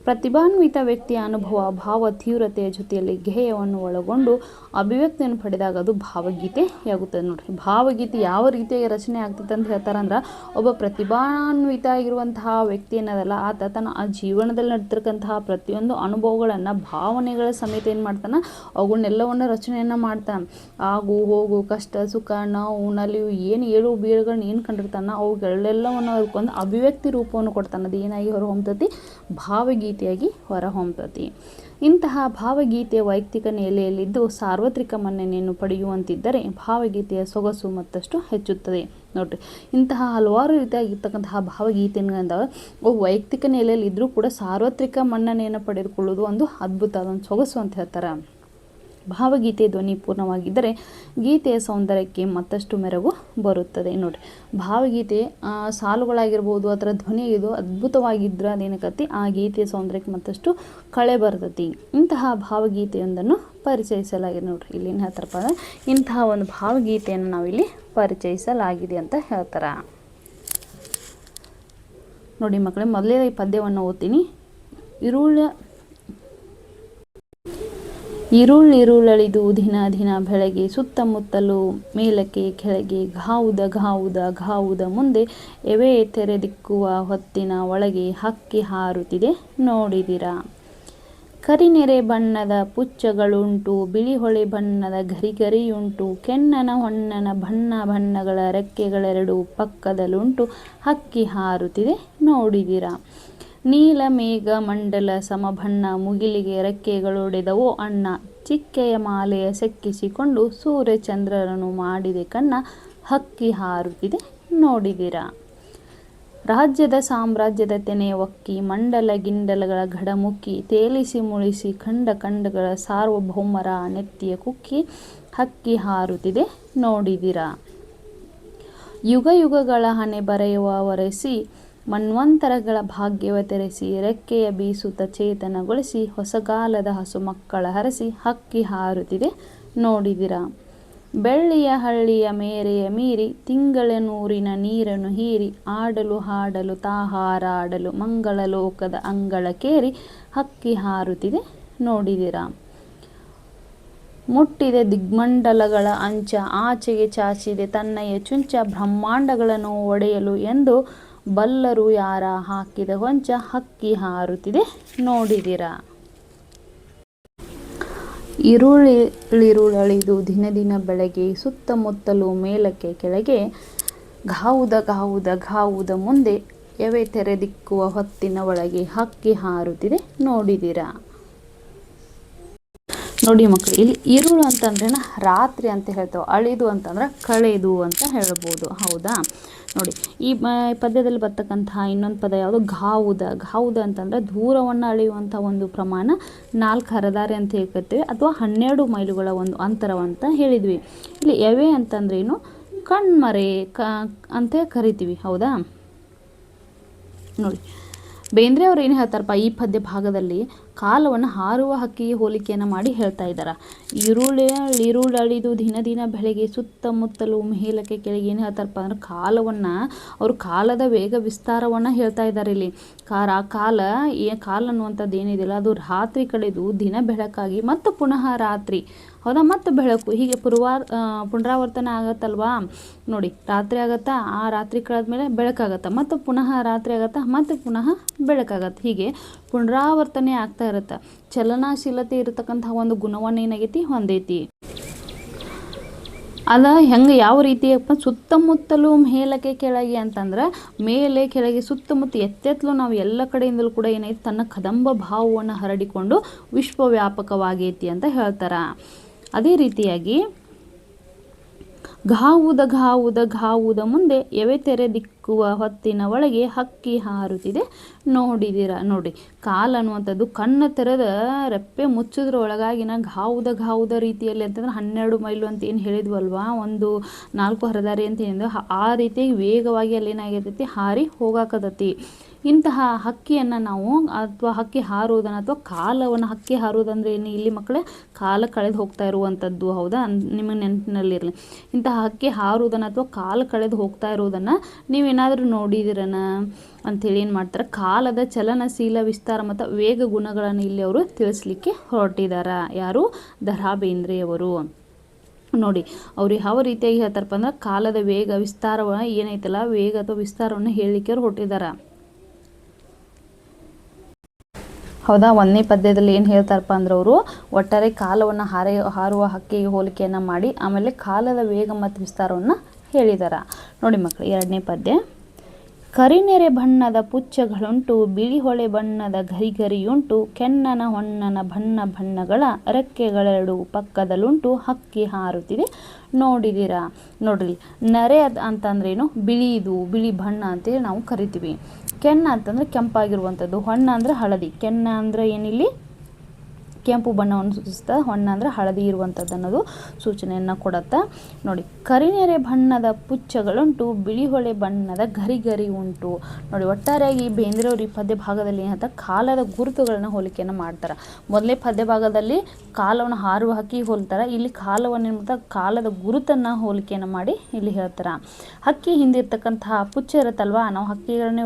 ಪ್ರತಿಭಾನ್ವಿತ ವ್ಯಕ್ತಿಯ ಅನುಭವ ಭಾವ ತೀವ್ರತೆಯ ಜೊತೆಯಲ್ಲಿ ಧ್ಯೇಯವನ್ನು ಒಳಗೊಂಡು ಅಭಿವ್ಯಕ್ತಿಯನ್ನು ಪಡೆದಾಗ ಅದು ಭಾವಗೀತೆಯಾಗುತ್ತದೆ ನೋಡ್ರಿ. ಭಾವಗೀತೆ ಯಾವ ರೀತಿಯಾಗಿ ರಚನೆ ಆಗ್ತದೆ ಅಂತ ಹೇಳ್ತಾರಂದ್ರೆ, ಒಬ್ಬ ಪ್ರತಿಭಾನ್ವಿತ ಆಗಿರುವಂತಹ ವ್ಯಕ್ತಿ ಏನದಲ್ಲ ಆತ ತನ್ನ ಆ ಜೀವನದಲ್ಲಿ ನಡೆದಿರ್ತಕ್ಕಂತಹ ಪ್ರತಿಯೊಂದು ಅನುಭವಗಳನ್ನು ಭಾವನೆಗಳ ಸಮೇತ ಏನು ಮಾಡ್ತಾನೆ, ಅವುಗಳನ್ನೆಲ್ಲವನ್ನು ರಚನೆಯನ್ನು ಮಾಡ್ತಾನೆ. ಆಗು ಹೋಗು ಕಷ್ಟ ಸುಖ ನೋವು ನಲಿವು ಏನು ಏಳು ಬೀಳುಗಳನ್ನ ಏನು ಕಂಡಿರ್ತಾನೆ ಅವುಗಳೆಲ್ಲವನ್ನು ಅದಕ್ಕೊಂದು ಅಭಿವ್ಯಕ್ತಿ ರೂಪವನ್ನು ಕೊಡ್ತಾನೆ. ಅದು ಏನಾಗಿ ಹೊರಹೊಮ್ಮತತಿ, ಭಾವಗೀತೆಯಾಗಿ ಹೊರಹೊಮ್ಮತತಿ. ಇಂತಹ ಭಾವಗೀತೆಯ ವೈಯಕ್ತಿಕ ನೆಲೆಯಲ್ಲಿದ್ದು ಸಾರ್ವತ್ರಿಕ ಮನ್ನಣೆಯನ್ನು ಪಡೆಯುವಂತಿದ್ದರೆ ಭಾವಗೀತೆಯ ಸೊಗಸು ಮತ್ತಷ್ಟು ಹೆಚ್ಚುತ್ತದೆ ನೋಡ್ರಿ. ಇಂತಹ ಹಲವಾರು ರೀತಿಯಾಗಿರ್ತಕ್ಕಂತಹ ಭಾವಗೀತೆಗಳಿಂದ ವೈಯಕ್ತಿಕ ನೆಲೆಯಲ್ಲಿ ಇದ್ದರೂ ಕೂಡ ಸಾರ್ವತ್ರಿಕ ಮನ್ನಣೆಯನ್ನು ಪಡೆದುಕೊಳ್ಳುವುದು ಒಂದು ಅದ್ಭುತ, ಅದೊಂದು ಸೊಗಸು ಅಂತ ಹೇಳ್ತಾರೆ. ಭಾವಗೀತೆ ಧ್ವನಿ ಪೂರ್ಣವಾಗಿದ್ದರೆ ಗೀತೆಯ ಸೌಂದರ್ಯಕ್ಕೆ ಮತ್ತಷ್ಟು ಮೆರುಗು ಬರುತ್ತದೆ. ನೋಡಿರಿ, ಭಾವಗೀತೆ ಸಾಲುಗಳಾಗಿರ್ಬೋದು ಅಥವಾ ಧ್ವನಿ ಇದು ಅದ್ಭುತವಾಗಿದ್ದರೆ ಅದೇನಕತಿ ಆ ಗೀತೆಯ ಸೌಂದರ್ಯಕ್ಕೆ ಮತ್ತಷ್ಟು ಕಳೆ ಬರ್ತೈತಿ. ಇಂತಹ ಭಾವಗೀತೆಯೊಂದನ್ನು ಪರಿಚಯಿಸಲಾಗಿದೆ. ನೋಡಿರಿ, ಇಲ್ಲಿ ಏನು ಹೇಳ್ತಾರಪ್ಪ ಅಂದರೆ ಇಂತಹ ಒಂದು ಭಾವಗೀತೆಯನ್ನು ನಾವಿಲ್ಲಿ ಪರಿಚಯಿಸಲಾಗಿದೆ ಅಂತ ಹೇಳ್ತಾರೆ. ನೋಡಿ ಮಕ್ಕಳೇ, ಮೊದಲೇ ಈ ಪದ್ಯವನ್ನು ಓದ್ತೀನಿ. ಇರುಳಳಿದು ದಿನ ದಿನ ಬೆಳಗ್ಗೆ ಸುತ್ತಮುತ್ತಲು ಮೇಲಕ್ಕೆ ಕೆಳಗೆ ಘಾವುದ ಮುಂದೆ ಎವೆ ತೆರೆದಿಕ್ಕುವ ಹೊತ್ತಿನ ಒಳಗೆ ಹಕ್ಕಿ ಹಾರುತ್ತಿದೆ ನೋಡಿದಿರಾ. ಕರಿನೆರೆ ಬಣ್ಣದ ಪುಚ್ಚಗಳುಂಟು, ಬಿಳಿ ಹೊಳೆ ಬಣ್ಣದ ಗರಿಗರಿಯುಂಟು, ಕೆನ್ನನ ಹೊನ್ನನ ಬಣ್ಣಗಳ ರೆಕ್ಕೆಗಳೆರಡು ಪಕ್ಕದಲ್ಲುಂಟು, ಹಕ್ಕಿ ಹಾರುತ್ತಿದೆ ನೋಡಿದಿರಾ. ನೀಲ ಮೇಘ ಮಂಡಲ ಸಮಬಣ್ಣ, ಮುಗಿಲಿಗೆ ರೆಕ್ಕೆಗಳೊಡೆದವೋ ಅಣ್ಣ, ಚಿಕ್ಕೆಯ ಮಾಲೆಯ ಸೆಕ್ಕಿಸಿಕೊಂಡು ಸೂರ್ಯಚಂದ್ರರನ್ನು ಮಾಡಿದೆ ಕಣ್ಣ, ಹಕ್ಕಿ ಹಾರುತ್ತಿದೆ ನೋಡಿದಿರಾ. ರಾಜ್ಯದ ಸಾಮ್ರಾಜ್ಯದ ತೆನೆ ಒಕ್ಕಿ, ಮಂಡಲ ಗಿಂಡಲಗಳ ಘಡಮುಕ್ಕಿ, ತೇಲಿಸಿ ಮುಳಿಸಿ ಖಂಡಗಳ ಸಾರ್ವಭೌಮರ ನೆತ್ತಿಯ ಕುಕ್ಕಿ, ಹಕ್ಕಿ ಹಾರುತ್ತಿದೆ ನೋಡಿದಿರಾ. ಯುಗಗಳ ಹಣೆ ಬರೆಯುವ ಒರೆಸಿ, ಮನ್ವಂತರಗಳ ಭಾಗ್ಯವ ತೆರೆಸಿ, ರೆಕ್ಕೆಯ ಬೀಸುತ್ತ ಚೇತನಗೊಳಿಸಿ, ಹೊಸಗಾಲದ ಹಸು ಮಕ್ಕಳ ಹರಸಿ, ಹಕ್ಕಿ ಹಾರುತ್ತಿದೆ ನೋಡಿದಿರಾ. ಬೆಳ್ಳಿಯ ಹಳ್ಳಿಯ ಮೇರೆಯ ಮೀರಿ, ತಿಂಗಳ ನೂರಿನ ನೀರನ್ನು ಹೀರಿ, ಆಡಲು ಹಾಡಲು ಹಾರಾಡಲು ಮಂಗಳ ಲೋಕದ ಅಂಗಳಕ್ಕೇರಿ, ಹಕ್ಕಿ ಹಾರುತ್ತಿದೆ ನೋಡಿದಿರಾ. ಮುಟ್ಟಿದೆ ದಿಗ್ಮಂಡಲಗಳ ಅಂಚ, ಆಚೆಗೆ ಚಾಚಿದೆ ತನ್ನಯ ಚುಂಚ, ಬ್ರಹ್ಮಾಂಡಗಳನ್ನು ಒಡೆಯಲು ಎಂದು ಬಲ್ಲರು ಯಾರ ಹಾಕಿದ ಹೊಂಚ, ಹಕ್ಕಿ ಹಾರುತ್ತಿದೆ ನೋಡಿದಿರಾ. ಇರುಳಿರುಳಳಿದು ದಿನ ದಿನ ಬೆಳಗ್ಗೆ ಸುತ್ತಮುತ್ತಲು ಮೇಲಕ್ಕೆ ಕೆಳಗೆ ಘಾವುದ ಮುಂದೆ ಎವೆ ತೆರೆದಿಕ್ಕುವ ಹೊತ್ತಿನ ಒಳಗೆ ಹಕ್ಕಿ ಹಾರುತ್ತಿದೆ ನೋಡಿದಿರಾ. ನೋಡಿ ಮಕ್ಕಳು, ಇಲ್ಲಿ ಇರುಳು ಅಂತಂದ್ರೆ ರಾತ್ರಿ ಅಂತ ಹೇಳ್ತೇವೆ, ಅಳಿದು ಅಂತಂದ್ರೆ ಕಳೆದು ಅಂತ ಹೇಳ್ಬೋದು. ಹೌದಾ, ನೋಡಿ ಈ ಪದ್ಯದಲ್ಲಿ ಬರ್ತಕ್ಕಂತಹ ಇನ್ನೊಂದು ಪದ ಯಾವುದು, ಘಾವುದ ಅಂತಂದ್ರೆ ದೂರವನ್ನು ಅಳೆಯುವಂಥ ಒಂದು ಪ್ರಮಾಣ 4 ಹರದಾರಿ ಅಂತ ಹೇಳ್ಕೊತೀವಿ, ಅಥವಾ 12 ಮೈಲುಗಳ ಒಂದು ಅಂತರವಂತ ಹೇಳಿದ್ವಿ. ಇಲ್ಲಿ ಎವೆ ಅಂತಂದ್ರೇನು, ಕಣ್ಮರೆ ಅಂತ ಕರಿತೀವಿ. ಹೌದಾ, ನೋಡಿ ಬೇಂದ್ರೆ ಅವ್ರು ಏನು ಹೇಳ್ತಾರಪ್ಪ ಈ ಪದ್ಯ ಭಾಗದಲ್ಲಿ, ಕಾಲವನ್ನು ಹಾರುವ ಹಕ್ಕಿಗೆ ಹೋಲಿಕೆಯನ್ನು ಮಾಡಿ ಹೇಳ್ತಾ ಇದ್ದಾರೆ. ಇರುಳಳಿದು ದಿನ ದಿನ ಬೆಳಗ್ಗೆ ಸುತ್ತಮುತ್ತಲು ಮೇಲಕ್ಕೆ ಕೆಳಗೆ ಏನು ಹೇಳ್ತಾರಪ್ಪ ಅಂದ್ರೆ ಕಾಲವನ್ನು, ಅವರು ಕಾಲದ ವೇಗ ವಿಸ್ತಾರವನ್ನು ಹೇಳ್ತಾ ಇದ್ದಾರೆ ಇಲ್ಲಿ. ಕಾಲ ಅನ್ನುವಂಥದ್ದು ಏನಿದೆಯಲ್ಲ ಅದು ರಾತ್ರಿ ಕಳೆದು ದಿನ ಬೆಳಕಾಗಿ ಮತ್ತು ಪುನಃ ರಾತ್ರಿ, ಹೌದಾ, ಮತ್ತು ಬೆಳಕು, ಹೀಗೆ ಪುನರಾವರ್ತನೆ ಆಗತ್ತಲ್ವಾ. ನೋಡಿ, ರಾತ್ರಿ ಆಗತ್ತಾ, ಆ ರಾತ್ರಿ ಕಳೆದ್ಮೇಲೆ ಬೆಳಕಾಗತ್ತಾ, ಮತ್ತು ಪುನಃ ರಾತ್ರಿ ಆಗತ್ತಾ, ಮತ್ತು ಪುನಃ ಬೆಳಕಾಗತ್ತೆ, ಹೀಗೆ ಪುನರಾವರ್ತನೆ ಆಗ್ತಾ ಇರುತ್ತೆ. ಚಲನಶೀಲತೆ ಇರತಕ್ಕಂಥ ಒಂದು ಗುಣವನ್ನು ಏನಾಗೈತಿ, ಹೊಂದೈತಿ. ಅದ ಹೆಂಗೆ ಯಾವ ರೀತಿಯಪ್ಪ, ಸುತ್ತಮುತ್ತಲು ಮೇಲಕ್ಕೆ ಕೆಳಗೆ ಅಂತಂದ್ರೆ ಮೇಲೆ ಕೆಳಗೆ ಸುತ್ತಮುತ್ತ ಎತ್ತೆತ್ತಲು ನಾವು ಎಲ್ಲ ಕಡೆಯಿಂದಲೂ ಕೂಡ ಏನೈತಿ ತನ್ನ ಕದಂಬ ಭಾವವನ್ನು ಹರಡಿಕೊಂಡು ವಿಶ್ವವ್ಯಾಪಕವಾಗೈತಿ ಅಂತ ಹೇಳ್ತಾರ. ಅದೇ ರೀತಿಯಾಗಿ ಘಾವುದ ಮುಂದೆ ಎವೆ ತೆರೆದಿಕ್ಕುವ ಹೊತ್ತಿನ ಒಳಗೆ ಹಕ್ಕಿ ಹಾರುತ್ತಿದೆ ನೋಡಿದಿರಾ. ನೋಡಿ, ಕಾಲ ಅನ್ನುವಂಥದ್ದು ಕಣ್ಣು ತೆರೆದ ರೆಪ್ಪೆ ಮುಚ್ಚಿದ್ರ ಒಳಗಾಗಿನ ಘಾವುದ ರೀತಿಯಲ್ಲಿ ಅಂತಂದ್ರೆ 12 ಮೈಲು ಅಂತ ಏನು ಹೇಳಿದ್ವಲ್ವಾ, ಒಂದು 4 ಹರದಾರಿ ಅಂತ ಏನಿದೆ, ಆ ರೀತಿಯಾಗಿ ವೇಗವಾಗಿ ಅಲ್ಲೇನಾಗೈತಿ ಹಾರಿ ಹೋಗಾಕತೈತಿ. ಇಂತಹ ಹಕ್ಕಿಯನ್ನು ನಾವು, ಅಥವಾ ಹಕ್ಕಿ ಹಾರುವುದನ್ನು, ಅಥವಾ ಕಾಲವನ್ನು, ಹಕ್ಕಿ ಹಾರುವುದಂದ್ರೆ ಏನು, ಇಲ್ಲಿ ಮಕ್ಕಳೇ ಕಾಲ ಕಳೆದು ಹೋಗ್ತಾ ಇರುವಂಥದ್ದು. ಹೌದಾ, ನಿಮ್ಮ ನೆನಪಿನಲ್ಲಿರಲಿ. ಇಂತಹ ಹಕ್ಕಿ ಹಾರುವುದನ್ನು ಅಥವಾ ಕಾಲ ಕಳೆದು ಹೋಗ್ತಾ ಇರುವುದನ್ನು ನೀವೇನಾದರೂ ನೋಡಿದಿರನ ಅಂಥೇಳಿ ಏನು ಮಾಡ್ತಾರೆ, ಕಾಲದ ಚಲನಶೀಲ ವಿಸ್ತಾರ ಮತ್ತು ವೇಗ ಗುಣಗಳನ್ನು ಇಲ್ಲಿ ಅವರು ತಿಳಿಸ್ಲಿಕ್ಕೆ ಹೊರಟಿದ್ದಾರೆ. ಯಾರು, ದ.ರಾ ಬೇಂದ್ರೆಯವರು. ನೋಡಿ, ಅವ್ರು ಯಾವ ರೀತಿಯಾಗಿ ಹೇಳ್ತಾರಪ್ಪ ಅಂದ್ರೆ ಕಾಲದ ವೇಗ ವಿಸ್ತಾರವನ್ನು ಏನೈತಲ್ಲ, ವೇಗ ಅಥವಾ ವಿಸ್ತಾರವನ್ನು ಹೇಳಲಿಕ್ಕೆ ಅವ್ರು ಹೊರಟಿದ್ದಾರೆ. ಹೌದಾ, 1ನೇ ಪದ್ಯದಲ್ಲಿ ಏನು ಹೇಳ್ತಾರಪ್ಪ ಅಂದ್ರೆ ಅವರು ಒಟ್ಟಾರೆ ಕಾಲವನ್ನು ಹಾರುವ ಹಕ್ಕಿಗೆ ಹೋಲಿಕೆಯನ್ನು ಮಾಡಿ ಆಮೇಲೆ ಕಾಲದ ವೇಗ ಮತ್ತು ವಿಸ್ತಾರವನ್ನು ಹೇಳಿದ್ದಾರೆ. ನೋಡಿ ಮಕ್ಕಳು, 2ನೇ ಪದ್ಯ. ಕರಿನೆರೆ ಬಣ್ಣದ ಪುಚ್ಚಗಳುಂಟು, ಬಿಳಿ ಹೊಳೆ ಬಣ್ಣದ ಗರಿಗರಿಯುಂಟು, ಕೆನ್ನನ ಹೊನ್ನನ ಬಣ್ಣಗಳ ರೆಕ್ಕೆಗಳೆರಡು ಪಕ್ಕದಲ್ಲುಂಟು, ಹಕ್ಕಿ ಹಾರುತ್ತಿದೆ ನೋಡಿದಿರಾ. ನೋಡ್ರಿ, ನರೆ ಅಂತಂದ್ರೇನು, ಬಿಳಿ ಬಣ್ಣ ಅಂತೇಳಿ ನಾವು ಕರಿತೀವಿ. ಕೆನ್ನ ಅಂತಂದ್ರೆ ಕೆಂಪಾಗಿರುವಂಥದ್ದು, ಹೊನ್ನ ಅಂದರೆ ಹಳದಿ, ಕೆನ್ನ ಅಂದರೆ ಏನಿಲ್ಲಿ ಕೆಂಪು ಬಣ್ಣವನ್ನು ಸೂಚಿಸುತ್ತೆ. ಹೊನ್ನ ಅಂದರೆ ಹಳದಿ ಇರುವಂಥದ್ದು ಅನ್ನೋದು ಸೂಚನೆಯನ್ನು ಕೊಡುತ್ತೆ. ನೋಡಿ, ಕರಿನೆರೆ ಬಣ್ಣದ ಪುಚ್ಚಗಳುಂಟು, ಬಿಳಿ ಹೊಳೆ ಬಣ್ಣದ ಗರಿ ಉಂಟು. ನೋಡಿ, ಒಟ್ಟಾರೆಯಾಗಿ ಬೇಂದ್ರೆಯವರು ಈ ಪದ್ಯ ಭಾಗದಲ್ಲಿ ಏನಂತ ಕಾಲದ ಗುರುತುಗಳನ್ನ ಹೋಲಿಕೆಯನ್ನು ಮಾಡ್ತಾರೆ. ಮೊದಲೇ ಪದ್ಯ ಭಾಗದಲ್ಲಿ ಕಾಲವನ್ನು ಹಾರುವ ಹಕ್ಕಿ ಹೋಲ್ತಾರೆ, ಇಲ್ಲಿ ಕಾಲವನ್ನು ಕಾಲದ ಗುರುತನ್ನು ಹೋಲಿಕೆಯನ್ನು ಮಾಡಿ ಇಲ್ಲಿ ಹೇಳ್ತಾರೆ. ಹಕ್ಕಿ ಹಿಂದಿರ್ತಕ್ಕಂತಹ ಪುಚ್ಚ ಇರುತ್ತಲ್ವಾ, ನಾವು ಹಕ್ಕಿಗಳನ್ನ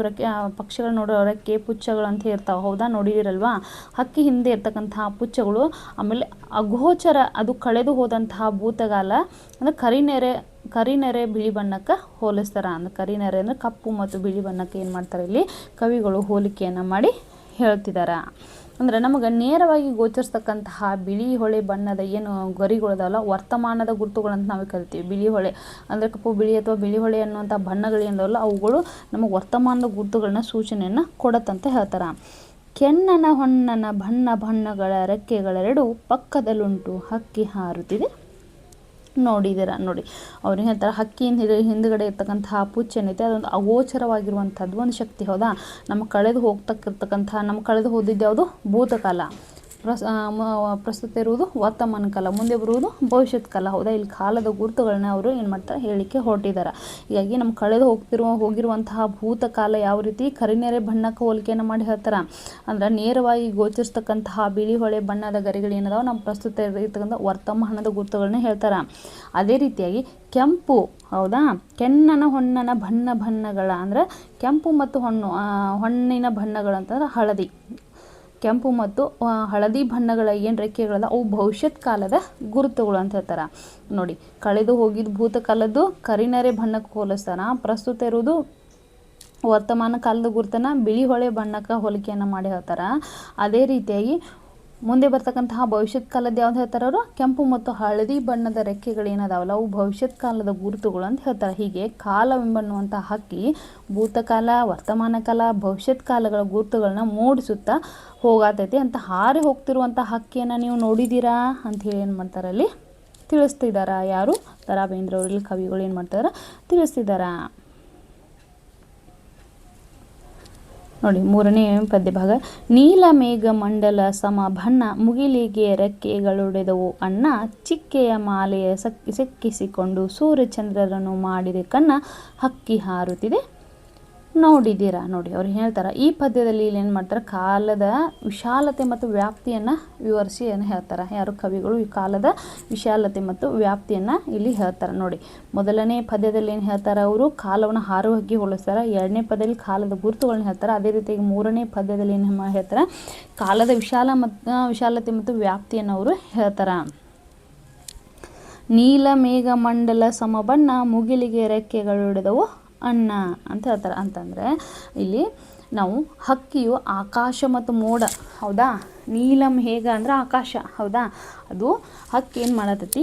ಪಕ್ಷಿಗಳು ನೋಡೋ ರೆಕ್ಕೆ ಪುಚ್ಚಗಳು ಅಂತ ಇರ್ತಾವೆ, ಹೌದಾ, ನೋಡಿದಿರಲ್ವಾ. ಹಕ್ಕಿ ಹಿಂದೆ ಇರ್ತಕ್ಕಂತಹ ಪುಚ್ಚಗಳು, ಆಮೇಲೆ ಅಗೋಚರ ಅದು ಕಳೆದು ಹೋದಂತಹ ಭೂತಗಾಲ ಅಂದರೆ ಕರಿನೆರೆ ಬಿಳಿ ಬಣ್ಣಕ್ಕೆ ಹೋಲಿಸ್ತಾರೆ. ಅಂದರೆ ಕರಿನೆರೆ ಅಂದರೆ ಕಪ್ಪು ಮತ್ತು ಬಿಳಿ ಬಣ್ಣಕ್ಕೆ ಏನು ಮಾಡ್ತಾರೆ ಇಲ್ಲಿ ಕವಿಗಳು ಹೋಲಿಕೆಯನ್ನು ಮಾಡಿ ಹೇಳ್ತಿದ್ದಾರೆ. ಅಂದರೆ ನಮಗೆ ನೇರವಾಗಿ ಗೋಚರಿಸ್ತಕ್ಕಂತಹ ಬಿಳಿ ಹೊಳೆ ಬಣ್ಣದ ಏನು ಗರಿಗಳದಾವಲ್ಲ, ವರ್ತಮಾನದ ಗುರುತುಗಳಂತ ನಾವು ಕರಿತೀವಿ. ಬಿಳಿ ಹೊಳೆ ಅಂದರೆ ಕಪ್ಪು ಬಿಳಿ ಅಥವಾ ಬಿಳಿ ಹೊಳೆ ಅನ್ನುವಂಥ ಬಣ್ಣಗಳೇನದಾವಲ್ಲ, ಅವುಗಳು ನಮಗೆ ವರ್ತಮಾನದ ಗುರುತುಗಳನ್ನ ಸೂಚನೆಯನ್ನು ಕೊಡತ್ತಂತ ಹೇಳ್ತಾರೆ. ಕೆನ್ನನ ಹೊನ್ನನ ಬಣ್ಣಗಳ ರೆಕ್ಕೆಗಳೆರಡು ಪಕ್ಕದಲ್ಲುಂಟು, ಹಕ್ಕಿ ಹಾರುತ್ತಿದೆ. ನೋಡಿದ್ದೀರಾ, ನೋಡಿ ಅವ್ರಿಗೆ ಹೇಳ್ತಾರೆ ಹಕ್ಕಿಯಿಂದ ಹಿಂದುಗಡೆ ಇರ್ತಕ್ಕಂತಹ ಪುಚ್ಚ ಏನೈತೆ ಅದೊಂದು ಅಗೋಚರವಾಗಿರುವಂಥದ್ದು ಒಂದು ಶಕ್ತಿ, ಹೌದಾ. ನಮ್ಮ ಕಳೆದು ಹೋದಿದ್ದು ಯಾವುದು ಭೂತಕಾಲ, ಪ್ರಸ್ತುತ ಇರುವುದು ವರ್ತಮಾನ ಕಾಲ, ಮುಂದೆ ಬರುವುದು ಭವಿಷ್ಯತ್ ಕಾಲ, ಹೌದಾ. ಇಲ್ಲಿ ಕಾಲದ ಗುರುತುಗಳನ್ನ ಅವರು ಏನು ಮಾಡ್ತಾರೆ ಹೇಳಿಕೆ ಹೊರಟಿದ್ದಾರೆ. ಹೀಗಾಗಿ ನಮ್ಮ ಕಳೆದು ಹೋಗಿರುವಂತಹ ಭೂತಕಾಲ ಯಾವ ರೀತಿ ಕರಿನೆರೆ ಬಣ್ಣಕ್ಕೆ ಹೋಲಿಕೆಯನ್ನು ಮಾಡಿ ಹೇಳ್ತಾರೆ. ಅಂದ್ರೆ ನೇರವಾಗಿ ಗೋಚರಿಸ್ತಕ್ಕಂತಹ ಬಿಳಿ ಹೊಳೆ ಬಣ್ಣದ ಗರಿಗಳು ಏನದಾವ ನಮ್ಮ ಪ್ರಸ್ತುತ ಇರ್ತಕ್ಕಂಥ ವರ್ತಮಾನದ ಗುರುತುಗಳನ್ನ ಹೇಳ್ತಾರೆ. ಅದೇ ರೀತಿಯಾಗಿ ಕೆಂಪು, ಹೌದಾ, ಕೆನ್ನನ ಹೊನ್ನನ ಬಣ್ಣಗಳ ಅಂದರೆ ಕೆಂಪು ಮತ್ತು ಹೊನ್ನಿನ ಬಣ್ಣಗಳಂತಂದ್ರೆ ಹಳದಿ, ಕೆಂಪು ಮತ್ತು ಹಳದಿ ಬಣ್ಣಗಳ ಏನು ರೆಕ್ಕೆಗಳದ ಅವು ಭವಿಷ್ಯತ್ ಕಾಲದ ಗುರುತುಗಳು ಅಂತ ಹೇಳ್ತಾರೆ. ನೋಡಿ, ಕಳೆದು ಹೋಗಿದ್ದು ಭೂತಕಾಲದ್ದು ಕರಿನೆರೆ ಬಣ್ಣಕ್ಕೆ ಹೋಲಿಸ್ತಾರ, ಪ್ರಸ್ತುತ ಇರುವುದು ವರ್ತಮಾನ ಕಾಲದ ಗುರುತನ್ನ ಬಿಳಿ ಹೊಳೆ ಬಣ್ಣಕ್ಕೆ ಹೋಲಿಕೆಯನ್ನು ಮಾಡಿ ಹೇಳ್ತಾರೆ. ಅದೇ ರೀತಿಯಾಗಿ ಮುಂದೆ ಬರ್ತಕ್ಕಂತಹ ಭವಿಷ್ಯತ್ ಕಾಲದ ಯಾವ್ದು ಹೇಳ್ತಾರೆ ಅವರು, ಕೆಂಪು ಮತ್ತು ಹಳದಿ ಬಣ್ಣದ ರೆಕ್ಕೆಗಳೇನದಾವಲ್ಲ ಅವು ಭವಿಷ್ಯತ್ ಕಾಲದ ಗುರುತುಗಳು ಅಂತ ಹೇಳ್ತಾರೆ. ಹೀಗೆ ಕಾಲವೆಂಬನ್ನುವಂಥ ಹಕ್ಕಿ ಭೂತಕಾಲ, ವರ್ತಮಾನ ಕಾಲ, ಭವಿಷ್ಯತ್ ಕಾಲಗಳ ಗುರುತುಗಳನ್ನ ಮೂಡಿಸುತ್ತಾ ಹೋಗತೈತಿ ಅಂತ. ಹಾರಿ ಹೋಗ್ತಿರುವಂಥ ಹಕ್ಕಿಯನ್ನು ನೀವು ನೋಡಿದ್ದೀರಾ ಅಂತ ಹೇಳಿ ಏನು ಮಾಡ್ತಾರೆ ಅಲ್ಲಿ ತಿಳಿಸ್ತಿದಾರ. ಯಾರು, ದ ರಾ ಬೇಂದ್ರೆಯವರಲ್ಲಿ ಕವಿಗಳು ಏನು ಮಾಡ್ತಾರೆ ತಿಳಿಸ್ತಿದಾರ. ನೋಡಿ, ಮೂರನೇ ಪದ್ಯ ಭಾಗ. ನೀಲ ಮೇಘ ಮಂಡಲ ಸಮ ಬಣ್ಣ, ಮುಗಿಲಿಗೆ ರೆಕ್ಕೆಗಳುಡೆದವು ಅಣ್ಣ, ಚಿಕ್ಕೆಯ ಮಾಲೆಯ ಸೆಕ್ಕಿಸಿಕೊಂಡು ಸೂರ್ಯಚಂದ್ರರನ್ನು ಮಾಡಿದೆ ಕಣ್ಣ, ಹಕ್ಕಿ ಹಾರುತ್ತಿದೆ. ನೋಡಿದ್ದೀರಾ, ನೋಡಿ ಅವ್ರು ಹೇಳ್ತಾರೆ ಈ ಪದ್ಯದಲ್ಲಿ ಇಲ್ಲಿ ಏನು ಮಾಡ್ತಾರೆ ಕಾಲದ ವಿಶಾಲತೆ ಮತ್ತು ವ್ಯಾಪ್ತಿಯನ್ನು ವಿವರಿಸಿ ಏನು ಹೇಳ್ತಾರೆ ಯಾರು ಕವಿಗಳು, ಈ ಕಾಲದ ವಿಶಾಲತೆ ಮತ್ತು ವ್ಯಾಪ್ತಿಯನ್ನು ಇಲ್ಲಿ ಹೇಳ್ತಾರೆ. ನೋಡಿ, ಮೊದಲನೇ ಪದ್ಯದಲ್ಲಿ ಏನು ಹೇಳ್ತಾರೆ ಅವರು ಕಾಲವನ್ನು ಹಾರುವ ಹಕ್ಕಿ ಹೋಲಿಸ್ತಾರೆ, ಎರಡನೇ ಪದ್ಯದಲ್ಲಿ ಕಾಲದ ಗುರುತುಗಳನ್ನ ಹೇಳ್ತಾರೆ, ಅದೇ ರೀತಿಯಾಗಿ ಮೂರನೇ ಪದ್ಯದಲ್ಲಿ ಏನು ಹೇಳ್ತಾರೆ ಕಾಲದ ವಿಶಾಲತೆ ಮತ್ತು ವ್ಯಾಪ್ತಿಯನ್ನು ಅವರು ಹೇಳ್ತಾರೆ. ನೀಲ ಮೇಘ ಮಂಡಲ ಸಮಬಣ್ಣ, ಮುಗಿಲಿಗೆ ರೆಕ್ಕೆಗಳುಡೆದವು ಅಣ್ಣ ಅಂತ ಹೇಳ್ತಾರೆ. ಅಂತಂದರೆ ಇಲ್ಲಿ ನಾವು ಹಕ್ಕಿಯು ಆಕಾಶ ಮತ್ತು ಮೋಡ, ಹೌದಾ, ನೀಲಂ ಹೇಗ ಅಂದ್ರೆ ಆಕಾಶ, ಹೌದಾ, ಅದು ಹಕ್ಕಿ ಏನು ಮಾಡತೈತಿ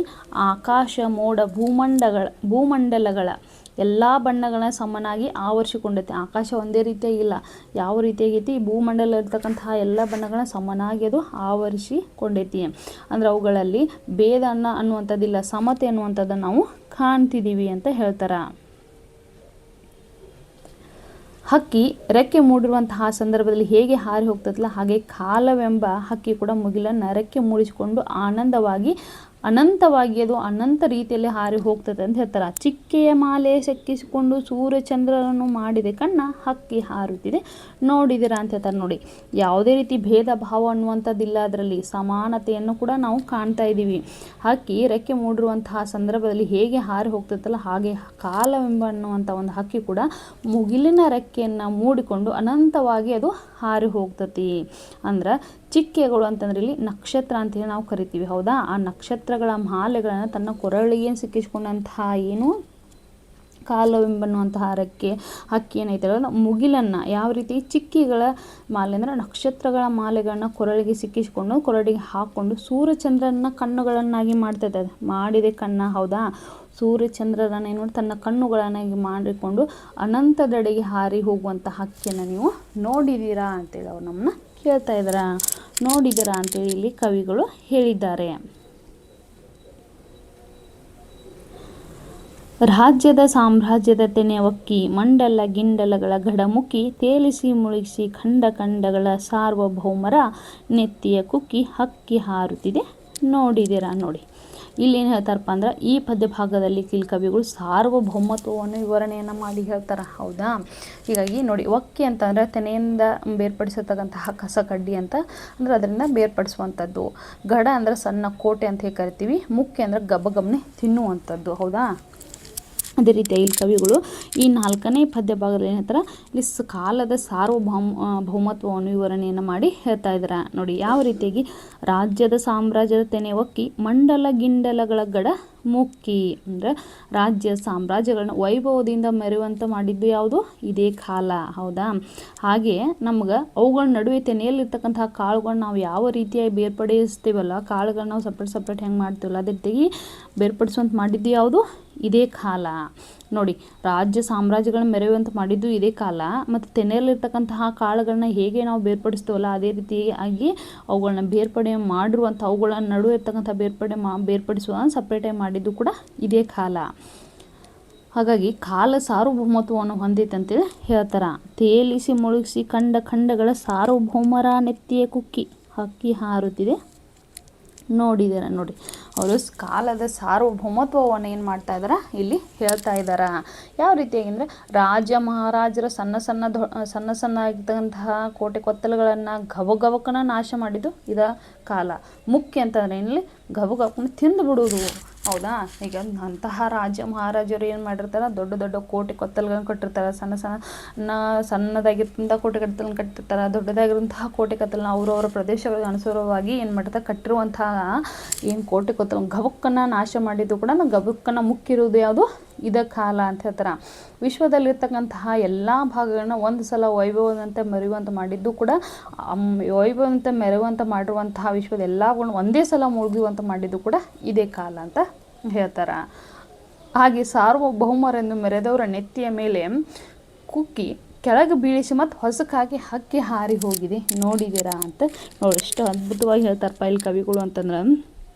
ಆಕಾಶ ಮೋಡ ಭೂಮಂಡಲಗಳ ಎಲ್ಲ ಬಣ್ಣಗಳನ್ನ ಸಮನಾಗಿ ಆವರಿಸಿಕೊಂಡೈತಿ. ಆಕಾಶ ಒಂದೇ ರೀತಿಯಾಗಿಲ್ಲ, ಯಾವ ರೀತಿಯಾಗೈತಿ ಭೂಮಂಡಲ ಇರ್ತಕ್ಕಂತಹ ಎಲ್ಲ ಬಣ್ಣಗಳನ್ನ ಸಮನಾಗಿ ಅದು ಆವರಿಸಿಕೊಂಡೈತಿ. ಅಂದರೆ ಅವುಗಳಲ್ಲಿ ಭೇದ ಅನ್ನುವಂಥದ್ದಿಲ್ಲ, ಸಮತೆ ಅನ್ನುವಂಥದ್ದನ್ನು ನಾವು ಕಾಣ್ತಿದ್ದೀವಿ ಅಂತ ಹೇಳ್ತಾರೆ. ಹಕ್ಕಿ ರೆಕ್ಕೆ ಮೂಡಿರುವಂತಹ ಸಂದರ್ಭದಲ್ಲಿ ಹೇಗೆ ಹಾರಿ ಹೋಗ್ತದಲ್ಲ ಹಾಗೆ ಕಾಲವೆಂಬ ಹಕ್ಕಿ ಕೂಡ ಮುಗಿಲನ್ನು ರೆಕ್ಕೆ ಮೂಡಿಸಿಕೊಂಡು ಅನಂತವಾಗಿ ಅದು ಅನಂತ ರೀತಿಯಲ್ಲಿ ಹಾರಿ ಹೋಗ್ತದೆ ಅಂತ ಹೇಳ್ತಾರೆ. ಚಿಕ್ಕೆಯ ಮಾಲೆ ಸೆಕ್ಕಿಸಿಕೊಂಡು ಸೂರ್ಯಚಂದ್ರರನ್ನು ಮಾಡಿದೆ ಕಣ್ಣ, ಹಕ್ಕಿ ಹಾರುತ್ತಿದೆ. ನೋಡಿದಿರಾ ಅಂತ ಹೇಳ್ತಾರೆ. ನೋಡಿ, ಯಾವುದೇ ರೀತಿ ಭೇದ ಭಾವ ಅನ್ನುವಂಥದ್ದಿಲ್ಲ, ಅದರಲ್ಲಿ ಸಮಾನತೆಯನ್ನು ಕೂಡ ನಾವು ಕಾಣ್ತಾ ಇದ್ದೀವಿ. ಹಕ್ಕಿ ರೆಕ್ಕೆ ಮೂಡಿರುವಂತಹ ಸಂದರ್ಭದಲ್ಲಿ ಹೇಗೆ ಹಾರಿ ಹೋಗ್ತದಲ್ಲ ಹಾಗೆ ಕಾಲವೆಂಬ ಅನ್ನುವಂಥ ಒಂದು ಹಕ್ಕಿ ಕೂಡ ಮುಗಿಲಿನ ರೆಕ್ಕೆಯನ್ನು ಮೂಡಿಕೊಂಡು ಅನಂತವಾಗಿ ಅದು ಹಾರಿ ಹೋಗ್ತತಿ. ಅಂದ್ರೆ ಚಿಕ್ಕೆಗಳು ಅಂತಂದ್ರೆ ಇಲ್ಲಿ ನಕ್ಷತ್ರ ಅಂತೇಳಿ ನಾವು ಕರಿತೀವಿ, ಹೌದಾ. ಆ ನಕ್ಷತ್ರಗಳ ಮಾಲೆಗಳನ್ನು ತನ್ನ ಕೊರಳಿಗೆ ಸಿಕ್ಕಿಸ್ಕೊಂಡಂತಹ ಏನು ಕಾಲವೆಂಬನ್ನುವಂತಹ ಹಕ್ಕಿ ಏನೈತೆ ಮುಗಿಲನ್ನು ಯಾವ ರೀತಿ ಚಿಕ್ಕಿಗಳ ಮಾಲೆ ಅಂದರೆ ನಕ್ಷತ್ರಗಳ ಮಾಲೆಗಳನ್ನ ಕೊರಳಿಗೆ ಸಿಕ್ಕಿಸ್ಕೊಂಡು ಕೊರಳಿಗೆ ಹಾಕ್ಕೊಂಡು ಸೂರ್ಯಚಂದ್ರನ ಕಣ್ಣುಗಳನ್ನಾಗಿ ಮಾಡ್ತದೆ, ಮಾಡಿದೆ ಕಣ್ಣ, ಹೌದಾ. ಸೂರ್ಯಚಂದ್ರರನ್ನ ಏನು ತನ್ನ ಕಣ್ಣುಗಳನ್ನಾಗಿ ಮಾಡಿಕೊಂಡು ಅನಂತದೆಡೆಗೆ ಹಾರಿ ಹೋಗುವಂಥ ಹಕ್ಕಿಯನ್ನು ನೀವು ನೋಡಿದ್ದೀರಾ ಅಂತೇಳಿ ಅವ್ರು ನಮ್ಮನ್ನ ಕೇಳ್ತಾ ಇದ್ದಾರಾ, ನೋಡಿದ್ದೀರಾ ಅಂತೇಳಿ ಇಲ್ಲಿ ಕವಿಗಳು ಹೇಳಿದ್ದಾರೆ. ರಾಜ್ಯದ ಸಾಮ್ರಾಜ್ಯದ ತೆನೆ ಒಕ್ಕಿ ಮಂಡಲ ಗಿಂಡಲಗಳ ಗಡಮುಕ್ಕಿ ತೇಲಿಸಿ ಮುಳುಗಿಸಿ ಖಂಡ ಖಂಡಗಳ ಸಾರ್ವಭೌಮರ ನೆತ್ತಿಯ ಕುಕ್ಕಿ ಹಕ್ಕಿ ಹಾರುತ್ತಿದೆ ನೋಡಿದಿರಾ. ನೋಡಿ ಇಲ್ಲೇನು ಹೇಳ್ತಾರಪ್ಪ ಅಂದ್ರೆ ಈ ಪದ್ಯ ಭಾಗದಲ್ಲಿ ಕವಿಗಳು ಸಾರ್ವಭೌಮತ್ವವನ್ನು ವಿವರಣೆಯನ್ನು ಮಾಡಿ ಹೇಳ್ತಾರೆ. ಹೌದಾ, ಹೀಗಾಗಿ ನೋಡಿ ಒಕ್ಕಿ ಅಂತಂದರೆ ತೆನೆಯಿಂದ ಬೇರ್ಪಡಿಸತಕ್ಕಂತಹ ಕಸ ಕಡ್ಡಿ ಅಂತ ಅಂದರೆ ಅದರಿಂದ ಬೇರ್ಪಡಿಸುವಂಥದ್ದು. ಗಡ ಅಂದರೆ ಸಣ್ಣ ಕೋಟೆ ಅಂತ ಹೇಳಿ ಕರಿತೀವಿ. ಮುಖ್ಯ ಅಂದರೆ ಗಬಗಬನೆ ತಿನ್ನುವಂಥದ್ದು. ಹೌದಾ, ಅದೇ ರೀತಿಯಾಗಿ ಕವಿಗಳು ಈ 4ನೇ ಪದ್ಯ ಭಾಗದಲ್ಲಿ ಏನು ಹೇಳ್ತಾರೆ, ಇಲ್ಲಿ ಕಾಲದ ಸಾರ್ವಭೌಮತ್ವವನ್ನು ವಿವರಣೆಯನ್ನು ಮಾಡಿ ಹೇಳ್ತಾ ಇದ್ದಾರೆ. ನೋಡಿ ಯಾವ ರೀತಿಯಾಗಿ ರಾಜ್ಯದ ಸಾಮ್ರಾಜ್ಯದ ತೆನೆ ಒಕ್ಕಿ ಮಂಡಲ ಗಿಂಡಲಗಳ ಗಡ ಮುಕ್ಕಿ ಅಂದರೆ ರಾಜ್ಯ ಸಾಮ್ರಾಜ್ಯಗಳನ್ನ ವೈಭವದಿಂದ ಮೆರೆಯುವಂಥ ಮಾಡಿದ್ದು ಯಾವುದು, ಇದೇ ಕಾಲ. ಹೌದಾ, ಹಾಗೆ ನಮ್ಗೆ ಅವುಗಳ ನಡುವೆ ತೆನೆಯಲ್ಲಿರ್ತಕ್ಕಂತಹ ಕಾಳುಗಳನ್ನ ನಾವು ಯಾವ ರೀತಿಯಾಗಿ ಬೇರ್ಪಡಿಸ್ತೀವಲ್ಲ, ಕಾಳುಗಳನ್ನ ನಾವು ಸಪ್ರೇಟ್ ಹೆಂಗೆ ಮಾಡ್ತೀವಲ್ಲ ಅದೇ ರೀತಿಯಾಗಿ ಬೇರ್ಪಡಿಸುವಂತ ಮಾಡಿದ್ದು ಯಾವುದು, ಇದೇ ಕಾಲ. ನೋಡಿ ರಾಜ್ಯ ಸಾಮ್ರಾಜ್ಯಗಳನ್ನ ಮೆರೆಯುವಂತ ಮಾಡಿದ್ದು ಇದೇ ಕಾಲ. ಮತ್ತು ತೆನೆಯಲ್ಲಿರ್ತಕ್ಕಂತಹ ಕಾಳುಗಳನ್ನ ಹೇಗೆ ನಾವು ಬೇರ್ಪಡಿಸ್ತೀವಲ್ಲ ಅದೇ ರೀತಿಯಾಗಿ ಅವುಗಳನ್ನ ಬೇರ್ಪಡೆ ಮಾಡಿರುವಂಥ ಅವುಗಳ ನಡುವೆ ಇರ್ತಕ್ಕಂಥ ಬೇರ್ಪಡಿಸುವ ಸಪ್ರೇಟಾಗಿ ಮಾಡಿದ್ದು ಕೂಡ ಇದೇ ಕಾಲ. ಹಾಗಾಗಿ ಕಾಲ ಸಾರ್ವಭೌಮತ್ವವನ್ನು ಹೊಂದಿತ್ತು ಅಂತೇಳಿ ಹೇಳ್ತಾರೆ. ತೇಲಿಸಿ ಮುಳುಗಿಸಿ ಖಂಡ ಖಂಡಗಳ ಸಾರ್ವಭೌಮರ ನೆತ್ತಿಯ ಕುಕ್ಕಿ ಹಕ್ಕಿ ಹಾರುತ್ತಿದೆ ನೋಡಿದಾರ. ನೋಡಿ ಅವರು ಕಾಲದ ಸಾರ್ವಭೌಮತ್ವವನ್ನು ಏನು ಮಾಡ್ತಾ ಇದ್ದಾರೆ, ಇಲ್ಲಿ ಹೇಳ್ತಾ ಇದ್ದಾರೆ. ಯಾವ ರೀತಿಯಾಗಿ ಅಂದರೆ ರಾಜ ಮಹಾರಾಜರ ಸಣ್ಣ ಆಗಿರ್ತಕ್ಕಂತಹ ಕೋಟೆ ಕೊತ್ತಲುಗಳನ್ನು ಗಬಗಬಕ್ಕನ ನಾಶ ಮಾಡಿದ್ದು ಇದ ಕಾಲ. ಮುಖ್ಯ ಅಂತಂದರೆ ಇಲ್ಲಿ ಗಬಗಬಕ್ಕನ ತಿಂದು ಬಿಡೋದು. ಹೌದಾ, ಈಗ ಅಂತಹ ರಾಜ ಮಹಾರಾಜರು ಏನು ಮಾಡಿರ್ತಾರೆ, ದೊಡ್ಡ ದೊಡ್ಡ ಕೋಟೆ ಕೊತ್ತಲುಗಳನ್ನು ಕಟ್ಟಿರ್ತಾರೆ. ಸಣ್ಣದಾಗಿರ್ತಂಥ ಕೋಟೆ ಕತ್ತಲನ್ನು ಕಟ್ಟಿರ್ತಾರೆ. ದೊಡ್ಡದಾಗಿರುವಂತಹ ಕೋಟೆ ಕತ್ತಲನ್ನ ಅವರವರ ಪ್ರದೇಶಗಳಿಗೆ ಅನುಸಾರವಾಗಿ ಏನು ಮಾಡ್ತಾರೆ ಕಟ್ಟಿರುವಂತಹ ಏನು ಕೋಟೆ ಕೊತ್ತಲು ಗಬಕ್ಕನ್ನು ನಾಶ ಮಾಡಿದ್ದು ಕೂಡ ಗಬಕ್ಕನ್ನು ಮುಕ್ಕಿರುವುದು ಯಾವುದು, ಇದ ಕಾಲ ಅಂತ ಹೇಳ್ತಾರೆ. ವಿಶ್ವದಲ್ಲಿರ್ತಕ್ಕಂತಹ ಎಲ್ಲ ಭಾಗಗಳನ್ನ ಒಂದು ಸಲ ವೈಭವದಂತೆ ಮೆರೆಯುವಂತ ಮಾಡಿದ್ದು ಕೂಡ ವೈಭವಂತೆ ಮೆರೆಯುವಂತ ಮಾಡಿರುವಂತಹ ವಿಶ್ವದ ಎಲ್ಲವನ್ನು ಒಂದೇ ಸಲ ಮುಳುಗುವಂತ ಮಾಡಿದ್ದು ಕೂಡ ಇದೇ ಕಾಲ ಅಂತ ಹೇಳ್ತಾರೆ. ಹಾಗೆ ಸಾರ್ವಭೌಮರೆಂದು ಮೆರೆದವರ ನೆತ್ತಿಯ ಮೇಲೆ ಕುಕ್ಕಿ ಕೆಳಗೆ ಬೀಳಿಸಿ ಮತ್ತು ಹೊಸಕಾಗಿ ಹಕ್ಕಿ ಹಾರಿ ಹೋಗಿದೆ ನೋಡಿದ್ದೀರಾ ಅಂತ ನೋಡಿ ಎಷ್ಟು ಅದ್ಭುತವಾಗಿ ಹೇಳ್ತಾರಪ್ಪ ಇಲ್ಲಿ ಕವಿಗಳು ಅಂತಂದ್ರೆ.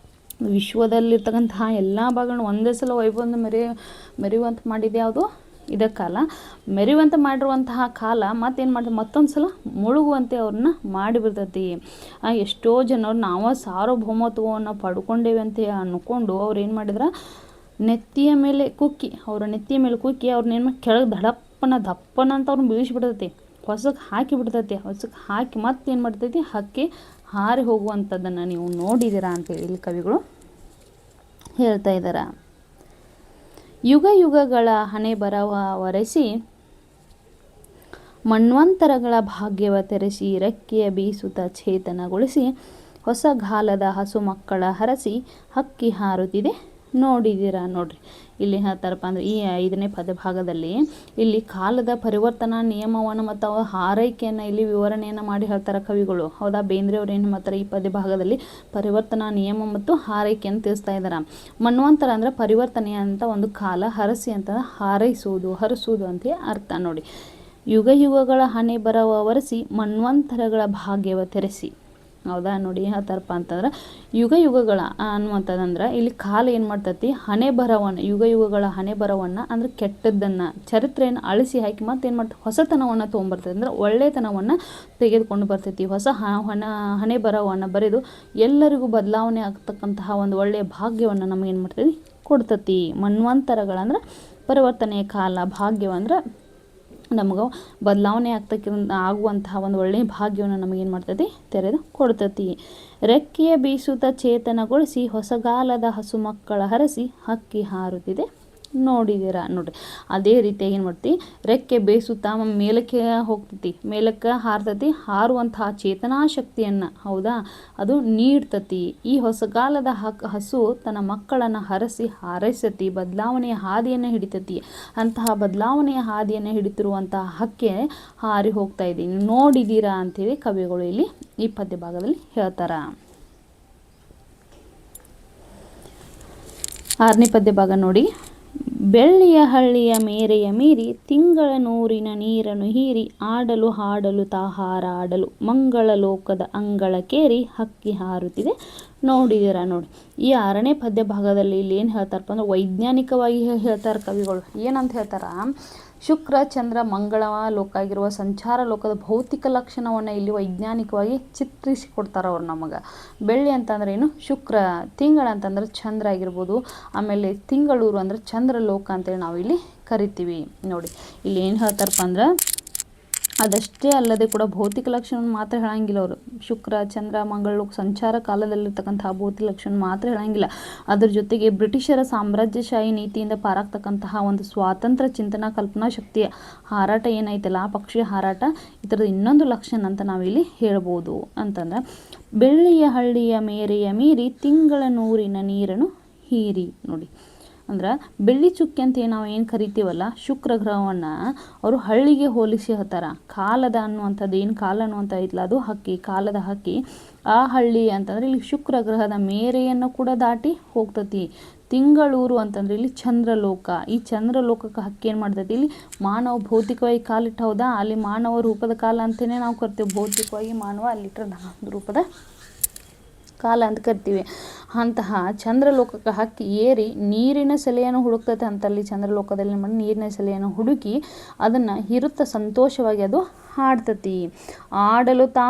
ವಿಶ್ವದಲ್ಲಿರ್ತಕ್ಕಂತಹ ಎಲ್ಲ ಭಾಗಗಳನ್ನ ಒಂದೇ ಸಲ ವೈಭವವನ್ನು ಮೆರೆಯುವಂತ ಮಾಡಿದೆ ಯಾವುದು, ಇದೇ ಕಾಲ. ಮೆರೆಯುವಂತ ಮಾಡಿರುವಂತಹ ಕಾಲ ಮತ್ತೇನು ಮಾಡ್ತಾರೆ, ಮತ್ತೊಂದು ಸಲ ಮುಳುಗುವಂತೆ ಅವ್ರನ್ನ ಮಾಡಿಬಿಡ್ತೈತಿ. ಎಷ್ಟೋ ಜನರು ನಾವು ಸಾರ್ವಭೌಮತ್ವವನ್ನು ಪಡ್ಕೊಂಡೇವೆ ಅಂತ ಅಂದ್ಕೊಂಡು ಅವ್ರು ಏನು ಮಾಡಿದ್ರೆ ನೆತ್ತಿಯ ಮೇಲೆ ಕುಕ್ಕಿ ಅವ್ರನ್ನೇನು ಮಾಡಿ ಕೆಳಗೆ ದಪ್ಪನ ಅಂತ ಅವ್ರನ್ನ ಬೀಳಿಸಿಬಿಡ್ತೈತಿ, ಹೊಸಕ್ಕೆ ಹಾಕಿಬಿಡ್ತೈತಿ. ಹೊಸಕ್ಕೆ ಹಾಕಿ ಮತ್ತೇನು ಮಾಡ್ತೈತಿ, ಹಕ್ಕಿ ಹಾರಿ ಹೋಗುವಂಥದ್ದನ್ನು ನೀವು ನೋಡಿದ್ದೀರಾ ಅಂತೇಳಿ ಇಲ್ಲಿ ಕವಿಗಳು ಹೇಳ್ತಾ ಇದ್ದಾರೆ. ಯುಗ ಯುಗಗಳ ಹಣೆ ಬರವ ಒರೆಸಿ ಮನ್ವಂತರಗಳ ಭಾಗ್ಯವ ತೆರೆಸಿ ರೆಕ್ಕೆಯ ಬೀಸುತ್ತ ಚೇತನಗೊಳಿಸಿ ಹೊಸಗಾಲದ ಹಸು ಮಕ್ಕಳ ಹರಸಿ ಹಕ್ಕಿ ಹಾರುತ್ತಿದೆ ನೋಡಿದ್ದೀರಾ. ನೋಡ್ರಿ ಇಲ್ಲಿ ಹೇಳ್ತಾರಪ್ಪ ಅಂದರೆ ಈ 5ನೇ ಪದ ಭಾಗದಲ್ಲಿ ಇಲ್ಲಿ ಕಾಲದ ಪರಿವರ್ತನಾ ನಿಯಮವನ್ನು ಮತ್ತು ಅವರ ಹಾರೈಕೆಯನ್ನು ಇಲ್ಲಿ ವಿವರಣೆಯನ್ನು ಮಾಡಿ ಹೇಳ್ತಾರೆ ಕವಿಗಳು. ಹೌದಾ, ಬೇಂದ್ರೆಯವರು ಏನು ಮಾಡ್ತಾರೆ ಈ ಪದ್ಯ ಭಾಗದಲ್ಲಿ ಪರಿವರ್ತನಾ ನಿಯಮ ಮತ್ತು ಹಾರೈಕೆಯನ್ನು ತಿಳಿಸ್ತಾ ಇದ್ದಾರೆ. ಮನ್ವಂತರ ಅಂದರೆ ಪರಿವರ್ತನೆಯ ಅಂತ ಒಂದು ಕಾಲ, ಹರಸಿ ಅಂತ ಹರಸುವುದು ಅಂತ ಅರ್ಥ. ನೋಡಿ ಯುಗ ಯುಗಗಳ ಹಣೆ ಬರವ ಒರೆಸಿ ಮನ್ವಂತರಗಳ ಭಾಗ್ಯವ ತೆರೆಸಿ. ಹೌದಾ, ನೋಡಿ ಹೇಳ್ತಾರಪ್ಪ ಅಂತಂದ್ರೆ ಯುಗ ಯುಗಗಳ ಅನ್ನುವಂಥದ್ದಂದ್ರೆ ಇಲ್ಲಿ ಕಾಲ ಏನು ಮಾಡ್ತೈತಿ, ಹಣೆ ಬರವನ್ನು ಯುಗ ಯುಗಗಳ ಹಣೆ ಬರವನ್ನು ಅಂದರೆ ಕೆಟ್ಟದ್ದನ್ನು ಚರಿತ್ರೆಯನ್ನು ಅಳಿಸಿ ಹಾಕಿ ಮತ್ತೇನು ಮಾಡ್ತೈತಿ, ಹೊಸತನವನ್ನು ತೊಗೊಂಬರ್ತೈತಿ. ಅಂದರೆ ಒಳ್ಳೆತನವನ್ನು ತೆಗೆದುಕೊಂಡು ಬರ್ತೈತಿ. ಹೊಸ ಹಣೆ ಬರವನ್ನು ಬರೆದು ಎಲ್ಲರಿಗೂ ಬದಲಾವಣೆ ಆಗ್ತಕ್ಕಂತಹ ಒಂದು ಒಳ್ಳೆಯ ಭಾಗ್ಯವನ್ನು ನಮಗೇನು ಮಾಡ್ತೈತಿ, ಕೊಡ್ತೈತಿ. ಮನ್ವಂತರಗಳಂದ್ರೆ ಪರಿವರ್ತನೆಯ ಕಾಲ, ಭಾಗ್ಯವಂದ್ರೆ ನಮಗೆ ಬದಲಾವಣೆ ಆಗುವಂತಹ ಒಂದು ಒಳ್ಳೆಯ ಭಾಗ್ಯವನ್ನು ನಮಗೇನು ಮಾಡ್ತೈತಿ, ತೆರೆದು ಕೊಡ್ತೈತಿ. ರೆಕ್ಕೆಯ ಬೀಸುತ್ತ ಚೇತನಗೊಳಿಸಿ ಹೊಸಗಾಲದ ಹಸು ಮಕ್ಕಳ ಹರಸಿ ಹಕ್ಕಿ ಹಾರುತ್ತಿದೆ ನೋಡಿದ್ದೀರಾ. ನೋಡ್ರಿ ಅದೇ ರೀತಿಯಾಗಿ ಏನು ಮಾಡ್ತಿ, ರೆಕ್ಕೆ ಬೇಸುತ್ತಾ ಮೇಲಕ್ಕೆ ಹೋಗ್ತೈತಿ, ಮೇಲಕ್ಕೆ ಹಾರ್ತತಿ. ಹಾರುವಂತಹ ಚೇತನಾ ಶಕ್ತಿಯನ್ನು ಹೌದಾ ಅದು ನೀಡ್ತತಿ. ಈ ಹೊಸಗಾಲದ ಹಸು ತನ್ನ ಮಕ್ಕಳನ್ನು ಹರಸಿ ಹಾರೈಸತಿ, ಬದಲಾವಣೆಯ ಹಾದಿಯನ್ನು ಹಿಡಿತತಿ. ಅಂತಹ ಬದಲಾವಣೆಯ ಹಾದಿಯನ್ನು ಹಿಡಿತಿರುವಂತಹ ಹಕ್ಕೆ ಹಾರಿ ಹೋಗ್ತಾ ಇದ್ದೀನಿ ನೋಡಿದ್ದೀರಾ ಅಂಥೇಳಿ ಕವಿಗಳು ಇಲ್ಲಿ ಈ ಪದ್ಯ ಭಾಗದಲ್ಲಿ ಹೇಳ್ತಾರ. 6ನೇ ಪದ್ಯ ಭಾಗ ನೋಡಿ. ಬೆಳ್ಳಿಯ ಹಳ್ಳಿಯ ಮೇರೆಯ ಮೀರಿ ತಿಂಗಳ ನೂರಿನ ನೀರನ್ನು ಹೀರಿ ಆಡಲು ಹಾಡಲು ತಾಹಾರ ಆಡಲು ಮಂಗಳ ಲೋಕದ ಅಂಗಳಕ್ಕೇರಿ ಹಕ್ಕಿ ಹಾರುತ್ತಿದೆ ನೋಡಿದ್ದೀರಾ ನೋಡಿ. ಈ 6ನೇ ಪದ್ಯ ಭಾಗದಲ್ಲಿ ಇಲ್ಲಿ ಏನು ಹೇಳ್ತಾರಪ್ಪ ಅಂದ್ರೆ ವೈಜ್ಞಾನಿಕವಾಗಿ ಹೇಳ್ತಾರೆ ಕವಿಗಳು. ಏನಂತ ಹೇಳ್ತಾರ, ಶುಕ್ರ ಚಂದ್ರ ಮಂಗಳ ಲೋಕ ಆಗಿರುವ ಸಂಚಾರ ಲೋಕದ ಭೌತಿಕ ಲಕ್ಷಣವನ್ನು ಇಲ್ಲಿ ವೈಜ್ಞಾನಿಕವಾಗಿ ಚಿತ್ರಿಸಿಕೊಡ್ತಾರೆ ಅವ್ರು ನಮಗೆ. ಬೆಳ್ಳಿ ಅಂತಂದ್ರೆ ಏನು, ಶುಕ್ರ. ತಿಂಗಳ ಅಂತಂದ್ರೆ ಚಂದ್ರ ಆಗಿರ್ಬೋದು. ಆಮೇಲೆ ತಿಂಗಳೂರು ಅಂದ್ರೆ ಚಂದ್ರ ಲೋಕ ಅಂತೇಳಿ ನಾವು ಇಲ್ಲಿ ಕರಿತೀವಿ. ನೋಡಿ ಇಲ್ಲಿ ಏನು ಹೇಳ್ತಾರಪ್ಪ ಅಂದ್ರೆ, ಅದಷ್ಟೇ ಅಲ್ಲದೆ ಕೂಡ ಭೌತಿಕ ಲಕ್ಷಣವನ್ನು ಮಾತ್ರ ಹೇಳಂಗಿಲ್ಲ ಅವರು. ಶುಕ್ರ ಚಂದ್ರ ಮಂಗಳ ಸಂಚಾರ ಕಾಲದಲ್ಲಿರ್ತಕ್ಕಂತಹ ಭೌತಿಕ ಲಕ್ಷಣ ಮಾತ್ರ ಹೇಳಂಗಿಲ್ಲ. ಅದ್ರ ಜೊತೆಗೆ ಬ್ರಿಟಿಷರ ಸಾಮ್ರಾಜ್ಯಶಾಹಿ ನೀತಿಯಿಂದ ಪಾರಾಗ್ತಕ್ಕಂತಹ ಒಂದು ಸ್ವಾತಂತ್ರ್ಯ ಚಿಂತನಾ ಕಲ್ಪನಾ ಶಕ್ತಿಯ ಹಾರಾಟ ಏನೈತಲ್ಲ, ಆ ಪಕ್ಷಿಯ ಹಾರಾಟ ಇದರದ ಇನ್ನೊಂದು ಲಕ್ಷಣ ಅಂತ ನಾವಿಲ್ಲಿ ಹೇಳ್ಬೋದು. ಅಂತಂದ್ರೆ ಬೆಳ್ಳಿಯ ಹಳ್ಳಿಯ ಮೇರೆಯ ಮೀರಿ ತಿಂಗಳ ನೂರಿನ ನೀರನ್ನು ಹೀರಿ. ನೋಡಿ ಅಂದ್ರೆ ಬೆಳ್ಳಿ ಚುಕ್ಕಿ ಅಂತ ನಾವು ಏನು ಕರಿತೀವಲ್ಲ, ಶುಕ್ರ ಗ್ರಹವನ್ನು ಅವರು ಹಳ್ಳಿಗೆ ಹೋಲಿಸಿ ಹೇಳ್ತಾರ. ಕಾಲದ ಅನ್ನುವಂಥದ್ದು ಏನು ಕಾಲ ಅನ್ನುವಂಥ ಐತಲ್ಲ, ಅದು ಹಕ್ಕಿ, ಕಾಲದ ಹಕ್ಕಿ. ಆ ಹಳ್ಳಿ ಅಂತಂದ್ರೆ ಇಲ್ಲಿ ಶುಕ್ರ ಗ್ರಹದ ಮೇರೆಯನ್ನು ಕೂಡ ದಾಟಿ ಹೋಗ್ತತಿ. ತಿಂಗಳೂರು ಅಂತಂದ್ರೆ ಇಲ್ಲಿ ಚಂದ್ರಲೋಕ. ಈ ಚಂದ್ರಲೋಕಕ್ಕೆ ಹಕ್ಕಿ ಏನು ಮಾಡ್ತೈತಿ, ಇಲ್ಲಿ ಮಾನವ ಭೌತಿಕವಾಗಿ ಕಾಲಿಟ್ಟು, ಹೌದಾ, ಅಲ್ಲಿ ಮಾನವ ರೂಪದ ಕಾಲ ಅಂತಲೇ ನಾವು ಕರಿತೀವಿ. ಭೌತಿಕವಾಗಿ ಮಾನವ ಅಲ್ಲಿಟ್ಟರೆ ರೂಪದ ಕಾಲ ಅಂತ ಕರಿತೀವಿ. ಅಂತಹ ಚಂದ್ರಲೋಕಕ್ಕೆ ಹಕ್ಕಿ ಏರಿ ನೀರಿನ ಸೆಲೆಯನ್ನು ಹುಡುಕ್ತೈತೆ ಅಂತಲ್ಲಿ ಚಂದ್ರಲೋಕದಲ್ಲಿ ಮಾಡಿ ನೀರಿನ ಸೆಲೆಯನ್ನು ಹುಡುಕಿ ಅದನ್ನು ಹಿರುತ್ತ ಸಂತೋಷವಾಗಿ ಅದು ಹಾಡ್ತತಿ. ಆಡಲು ತಾ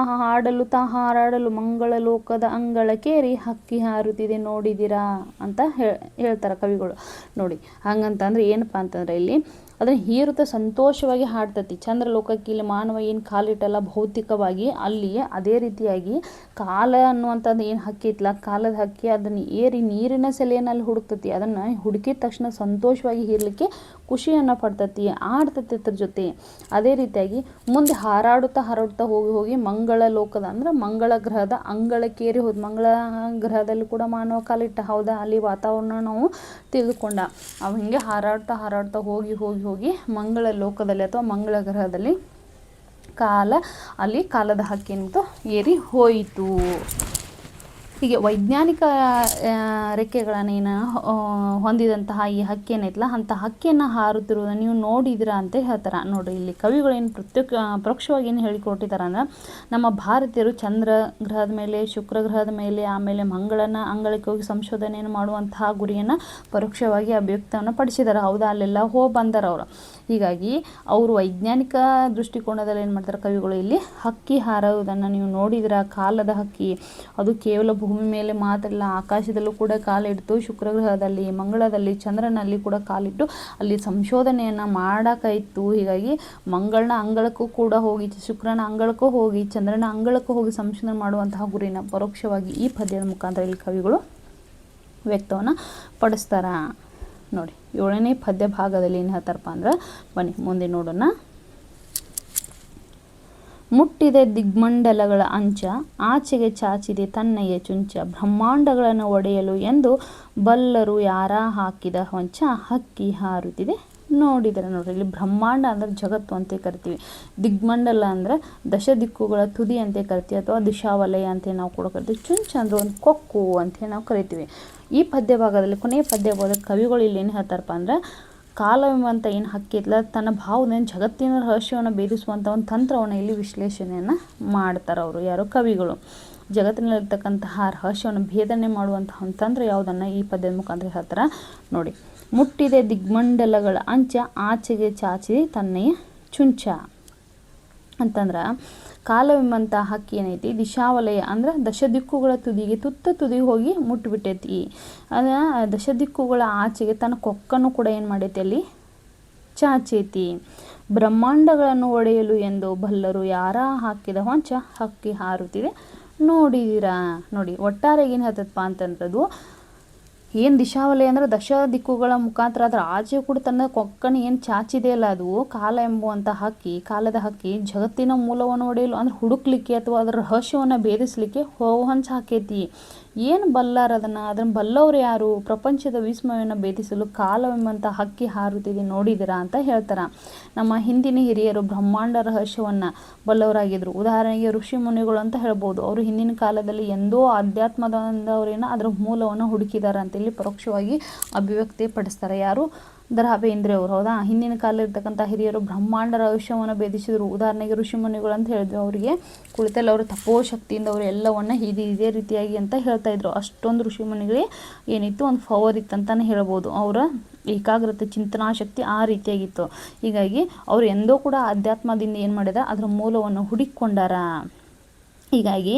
ಹಾರಾಡಲು ಮಂಗಳ ಲೋಕದ ಅಂಗಳಕ್ಕೇರಿ ಹಕ್ಕಿ ಹಾರುತ್ತಿದೆ ನೋಡಿದಿರಾ ಅಂತ ಹೇಳ್ತಾರೆ ಕವಿಗಳು. ನೋಡಿ ಹಂಗಂತಂದ್ರೆ ಏನಪ್ಪ ಅಂತಂದ್ರೆ ಇಲ್ಲಿ ಅದನ್ನು ಹೀರುತ್ತ ಸಂತೋಷವಾಗಿ ಹಾಡ್ತತಿ. ಚಂದ್ರಲೋಕಕ್ಕೆ ಇಲ್ಲಿ ಮಾನವ ಏನು ಕಾಲಿಟ್ಟಲ್ಲ ಭೌತಿಕವಾಗಿ, ಅಲ್ಲಿಯೇ ಅದೇ ರೀತಿಯಾಗಿ ಕಾಲ ಅನ್ನುವಂಥದ್ದು ಏನು ಹಕ್ಕಿ ಇತ್ತಲ್ಲ, ಕಾಲದ ಹಕ್ಕಿ ಅದನ್ನು ಏರಿ ನೀರಿನ ಸೆಲೆಯನ್ನು ಅಲ್ಲಿ ಹುಡುಕ್ತತಿ. ಅದನ್ನು ಹುಡುಕಿದ ತಕ್ಷಣ ಸಂತೋಷವಾಗಿ ಹೀರ್ಲಿಕ್ಕೆ ಖುಷಿಯನ್ನು ಪಡ್ತತಿ, ಆಡ್ತತಿ ಅದ್ರ ಜೊತೆ. ಅದೇ ರೀತಿಯಾಗಿ ಮುಂದೆ ಹಾರಾಡುತ್ತಾ ಹೋಗಿ ಮಂಗಳ ಲೋಕದ ಅಂದ್ರೆ ಮಂಗಳ ಗ್ರಹದ ಅಂಗಳಕ್ಕೇರಿ ಹೋದ್. ಮಂಗಳ ಗ್ರಹದಲ್ಲಿ ಕೂಡ ಮಾನವ ಕಾಲಿಟ್ಟ, ಹೌದಾ, ಅಲ್ಲಿ ವಾತಾವರಣ ನಾವು ತಿಳಿದುಕೊಂಡ. ಅವು ಹಿಂಗೆ ಹಾರಾಡ್ತಾ ಹೋಗಿ ಮಂಗಳ ಲೋಕದಲ್ಲಿ ಅಥವಾ ಮಂಗಳ ಗ್ರಹದಲ್ಲಿ ಅಲ್ಲಿ ಕಾಲದ ಹಕ್ಕಿ ಅಂತ ಏರಿ ಹೋಯಿತು. ಹೀಗೆ ವೈಜ್ಞಾನಿಕ ರೆಕ್ಕೆಗಳನ್ನೇನು ಹೊಂದಿದಂತಹ ಈ ಹಕ್ಕಿ ಏನೈತಲ್ಲ, ಅಂಥ ಹಕ್ಕಿಯನ್ನು ಹಾರುತ್ತಿರುವುದನ್ನು ನೀವು ನೋಡಿದಿರಾ ಅಂತ ಹೇಳ್ತಾರೆ. ನೋಡಿರಿ ಇಲ್ಲಿ ಕವಿಗಳೇನು ಪರೋಕ್ಷವಾಗಿ ಏನು ಹೇಳಿಕೊಟ್ಟಿದ್ದಾರೆ ಅಂದ್ರೆ, ನಮ್ಮ ಭಾರತೀಯರು ಚಂದ್ರ ಗ್ರಹದ ಮೇಲೆ, ಶುಕ್ರ ಗ್ರಹದ ಮೇಲೆ, ಆಮೇಲೆ ಮಂಗಳನ ಅಂಗಳಕ್ಕೆ ಹೋಗಿ ಸಂಶೋಧನೆಯನ್ನು ಮಾಡುವಂತಹ ಗುರಿಯನ್ನು ಪರೋಕ್ಷವಾಗಿ ಅಭಿವ್ಯಕ್ತವನ್ನು ಪಡಿಸಿದ್ದಾರೆ. ಹೌದಾ, ಅಲ್ಲೆಲ್ಲ ಹೋಗಿ ಬಂದಾರ ಅವರು. ಹೀಗಾಗಿ ಅವರು ವೈಜ್ಞಾನಿಕ ದೃಷ್ಟಿಕೋನದಲ್ಲಿ ಏನು ಮಾಡ್ತಾರೆ ಕವಿಗಳು, ಇಲ್ಲಿ ಹಕ್ಕಿ ಹಾರುವುದನ್ನು ನೀವು ನೋಡಿದಿರಾ, ಕಾಲದ ಹಕ್ಕಿ. ಅದು ಕೇವಲ ಭೂಮಿ ಮೇಲೆ ಮಾತ್ರ ಇಲ್ಲ, ಆಕಾಶದಲ್ಲೂ ಕೂಡ ಕಾಲಿಟ್ಟು ಶುಕ್ರ ಗ್ರಹದಲ್ಲಿ, ಮಂಗಳದಲ್ಲಿ, ಚಂದ್ರನಲ್ಲಿ ಕೂಡ ಕಾಲಿಟ್ಟು ಅಲ್ಲಿ ಸಂಶೋಧನೆಯನ್ನು ಮಾಡೋಕ್ಕಾಯಿತು. ಹೀಗಾಗಿ ಮಂಗಳನ ಅಂಗಳಕ್ಕೂ ಕೂಡ ಹೋಗಿ, ಶುಕ್ರನ ಅಂಗಳಕ್ಕೂ ಹೋಗಿ, ಚಂದ್ರನ ಅಂಗಳಕ್ಕೂ ಹೋಗಿ ಸಂಶೋಧನೆ ಮಾಡುವಂತಹ ಗುರಿನ ಪರೋಕ್ಷವಾಗಿ ಈ ಪದ್ಯದ ಮುಖಾಂತರ ಇಲ್ಲಿ ಕವಿಗಳು ವ್ಯಕ್ತವನ್ನು ಪಡಿಸ್ತಾರ. ನೋಡಿ 7ನೇ ಪದ್ಯ ಭಾಗದಲ್ಲಿ ಏನು ಹೇಳ್ತಾರಪ್ಪ ಅಂದ್ರೆ, ಬನ್ನಿ ಮುಂದೆ ನೋಡೋಣ. ಮುಟ್ಟಿದೆ ದಿಗ್ಮಂಡಲಗಳ ಅಂಚ, ಆಚೆಗೆ ಚಾಚಿದೆ ತನ್ನಯ್ಯ ಚುಂಚ, ಬ್ರಹ್ಮಾಂಡಗಳನ್ನು ಒಡೆಯಲು ಎಂದು ಬಲ್ಲರು ಯಾರ ಹಾಕಿದ ಹೊಂಚ, ಹಕ್ಕಿ ಹಾರುತ್ತಿದೆ ನೋಡಿದರೆ. ನೋಡ್ರಿ ಇಲ್ಲಿ ಬ್ರಹ್ಮಾಂಡ ಅಂದ್ರೆ ಜಗತ್ತು ಅಂತ ಕರಿತೀವಿ. ದಿಗ್ಮಂಡಲ ಅಂದ್ರೆ ದಶ ದಿಕ್ಕುಗಳ ತುದಿ ಅಂತ ಕರಿತೀವಿ, ಅಥವಾ ದಿಶಾವಲಯ ಅಂತ ನಾವು ಕೂಡ ಕರಿತೀವಿ. ಚುಂಚ ಅಂದ್ರೆ ಒಂದು ಕೊಕ್ಕು ಅಂತ ನಾವು ಕರಿತೀವಿ. ಈ ಪದ್ಯ ಭಾಗದಲ್ಲಿ ಕೊನೆಯ ಪದ್ಯ ಭಾಗದ ಕವಿಗಳು ಇಲ್ಲಿ ಏನು ಹೇಳ್ತಾರಪ್ಪ ಅಂದ್ರೆ, ಕಾಲವೆಂಬಂಥ ಏನು ಹಕ್ಕಿ ಇತ್ತಲ್ಲ, ತನ್ನ ಭಾವದಿಂದ ಜಗತ್ತಿನ ರಹಸ್ಯವನ್ನು ಭೇದಿಸುವಂಥ ಒಂದು ತಂತ್ರವನ್ನು ಇಲ್ಲಿ ವಿಶ್ಲೇಷಣೆಯನ್ನು ಮಾಡ್ತಾರೆ ಅವರು. ಯಾರೋ ಕವಿಗಳು ಜಗತ್ತಿನಲ್ಲಿರ್ತಕ್ಕಂತಹ ರಹಸ್ಯವನ್ನು ಭೇದನೆ ಮಾಡುವಂತಹ ಒಂದು ತಂತ್ರ ಯಾವುದನ್ನು ಈ ಪದ್ಯದ ಮುಖಾಂತರ ಹೇಳ್ತಾರೆ ನೋಡಿ. ಮುಟ್ಟಿದೆ ದಿಗ್ಮಂಡಲಗಳ ಅಂಚ, ಆಚೆಗೆ ಚಾಚಿದೆ ತನ್ನೆಯ ಚುಂಚ ಅಂತಂದ್ರೆ, ಕಾಲವೆಂಬಂಥ ಹಕ್ಕಿ ಏನೈತಿ ದಿಶಾವಲಯ ಅಂದ್ರೆ ದಶ ದಿಕ್ಕುಗಳ ತುದಿಗೆ ತುದಿಗೆ ಹೋಗಿ ಮುಟ್ಟಿಬಿಟ್ಟೈತಿ. ಅದ ದಶ ದಿಕ್ಕುಗಳ ಆಚೆಗೆ ತನ್ನ ಕೊಕ್ಕನ್ನು ಕೂಡ ಏನು ಮಾಡೈತಿ ಅಲ್ಲಿ ಚಾಚೈತಿ. ಬ್ರಹ್ಮಾಂಡಗಳನ್ನು ಒಡೆಯಲು ಎಂದು ಬಲ್ಲರು ಯಾರ ಹಾಕಿದ ಹೊಂಚ, ಹಕ್ಕಿ ಹಾರುತ್ತಿದೆ ನೋಡಿದಿರಾ. ನೋಡಿ ಒಟ್ಟಾರೆ ಏನು ಹೇಳ್ತದಪ್ಪ ಅಂತಂದ್ರದು, ಏನು ದಿಶಾವಲಯ ಅಂದ್ರೆ ದಶ ದಿಕ್ಕುಗಳ ಮುಖಾಂತರ ಅದರ ಆಚೆ ಕೂಡ ತನ್ನ ಕೊಕ್ಕನ್ನು ಏನು ಚಾಚಿದೆ ಅಲ್ಲ, ಅದು ಕಾಲ ಎಂಬುವಂಥ ಹಕ್ಕಿ, ಕಾಲದ ಹಕ್ಕಿ ಜಗತ್ತಿನ ಮೂಲವನ್ನು ಒಡೆಯಲು ಅಂದ್ರೆ ಹುಡುಕ್ಲಿಕ್ಕೆ ಅಥವಾ ಅದರ ರಹಸ್ಯವನ್ನು ಭೇದಿಸಲಿಕ್ಕೆ ಹೊಂಚ ಹಾಕೈತಿ. ಏನು ಬಲ್ಲಾರ ಅದನ್ನು ಬಲ್ಲವ್ರು ಯಾರು, ಪ್ರಪಂಚದ ವಿಸ್ಮಯವನ್ನು ಭೇದಿಸಲು ಕಾಲವೆಂಬಂಥ ಹಕ್ಕಿ ಹಾರುತ್ತಿದೆ ನೋಡಿದಿರಾ ಅಂತ ಹೇಳ್ತಾರೆ. ನಮ್ಮ ಹಿಂದಿನ ಹಿರಿಯರು ಬ್ರಹ್ಮಾಂಡ ರಹಸ್ಯವನ್ನು ಬಲ್ಲವರಾಗಿದ್ದರು. ಉದಾಹರಣೆಗೆ ಋಷಿ ಮುನಿಗಳು ಅಂತ ಹೇಳ್ಬೋದು. ಅವರು ಹಿಂದಿನ ಕಾಲದಲ್ಲಿ ಎಂದೋ ಅಧ್ಯಾತ್ಮದವರೇನೋ ಅದರ ಮೂಲವನ್ನು ಹುಡುಕಿದ್ದಾರೆ ಅಂತ ಇಲ್ಲಿ ಪರೋಕ್ಷವಾಗಿ ಅಭಿವ್ಯಕ್ತಿ ಪಡಿಸ್ತಾರೆ. ಯಾರು ದ ರಾ ಬೇಂದ್ರೆ ಅವರು. ಹೌದಾ, ಹಿಂದಿನ ಕಾಲ ಇರ್ತಕ್ಕಂಥ ಹಿರಿಯರು ಬ್ರಹ್ಮಾಂಡ ರಹಸ್ಯವನ್ನು ಭೇದಿಸಿದರು. ಉದಾಹರಣೆಗೆ ಋಷಿಮುನಿಗಳು ಅಂತ ಹೇಳಿದ್ರು. ಅವರಿಗೆ ಕುಳಿತಲ್ಲಿ ಅವರು ತಪೋಶಕ್ತಿಯಿಂದ ಅವರು ಎಲ್ಲವನ್ನ ಇದೇ ರೀತಿಯಾಗಿ ಅಂತ ಹೇಳ್ತಾ ಇದ್ರು. ಅಷ್ಟೊಂದು ಋಷಿಮುನಿಗಳೇ ಏನಿತ್ತು, ಒಂದು ಪವರ್ ಇತ್ತು ಅಂತಾನೆ ಹೇಳ್ಬೋದು. ಅವರ ಏಕಾಗ್ರತೆ, ಚಿಂತನಾಶಕ್ತಿ ಆ ರೀತಿಯಾಗಿತ್ತು. ಹೀಗಾಗಿ ಅವರು ಎಂದೂ ಕೂಡ ಅಧ್ಯಾತ್ಮದಿಂದ ಏನು ಮಾಡಿದ, ಅದರ ಮೂಲವನ್ನು ಹುಡುಕೊಂಡಾರ. ಹೀಗಾಗಿ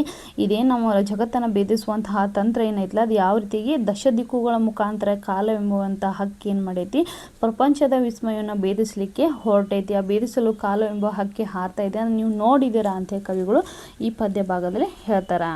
ಇದೇನು ನಮ್ಮ ಜಗತ್ತನ್ನು ಭೇದಿಸುವಂತಹ ತಂತ್ರ ಏನೈತಲ್ಲ, ಅದು ಯಾವ ರೀತಿಯಾಗಿ ದಿಕ್ಕುಗಳ ಮುಖಾಂತರ ಕಾಲವೆಂಬುವಂಥ ಹಕ್ಕಿ ಏನು ಮಾಡೈತಿ, ಪ್ರಪಂಚದ ವಿಸ್ಮಯವನ್ನು ಭೇದಿಸಲಿಕ್ಕೆ ಹೊರಟೈತಿ. ಆ ಭೇದಿಸಲು ಕಾಲವೆಂಬ ಹಕ್ಕಿ ಹಾರ್ತಾ ಇದೆ, ನೀವು ನೋಡಿದ್ದೀರಾ ಅಂತ ಕವಿಗಳು ಈ ಪದ್ಯ ಭಾಗದಲ್ಲಿ ಹೇಳ್ತಾರೆ.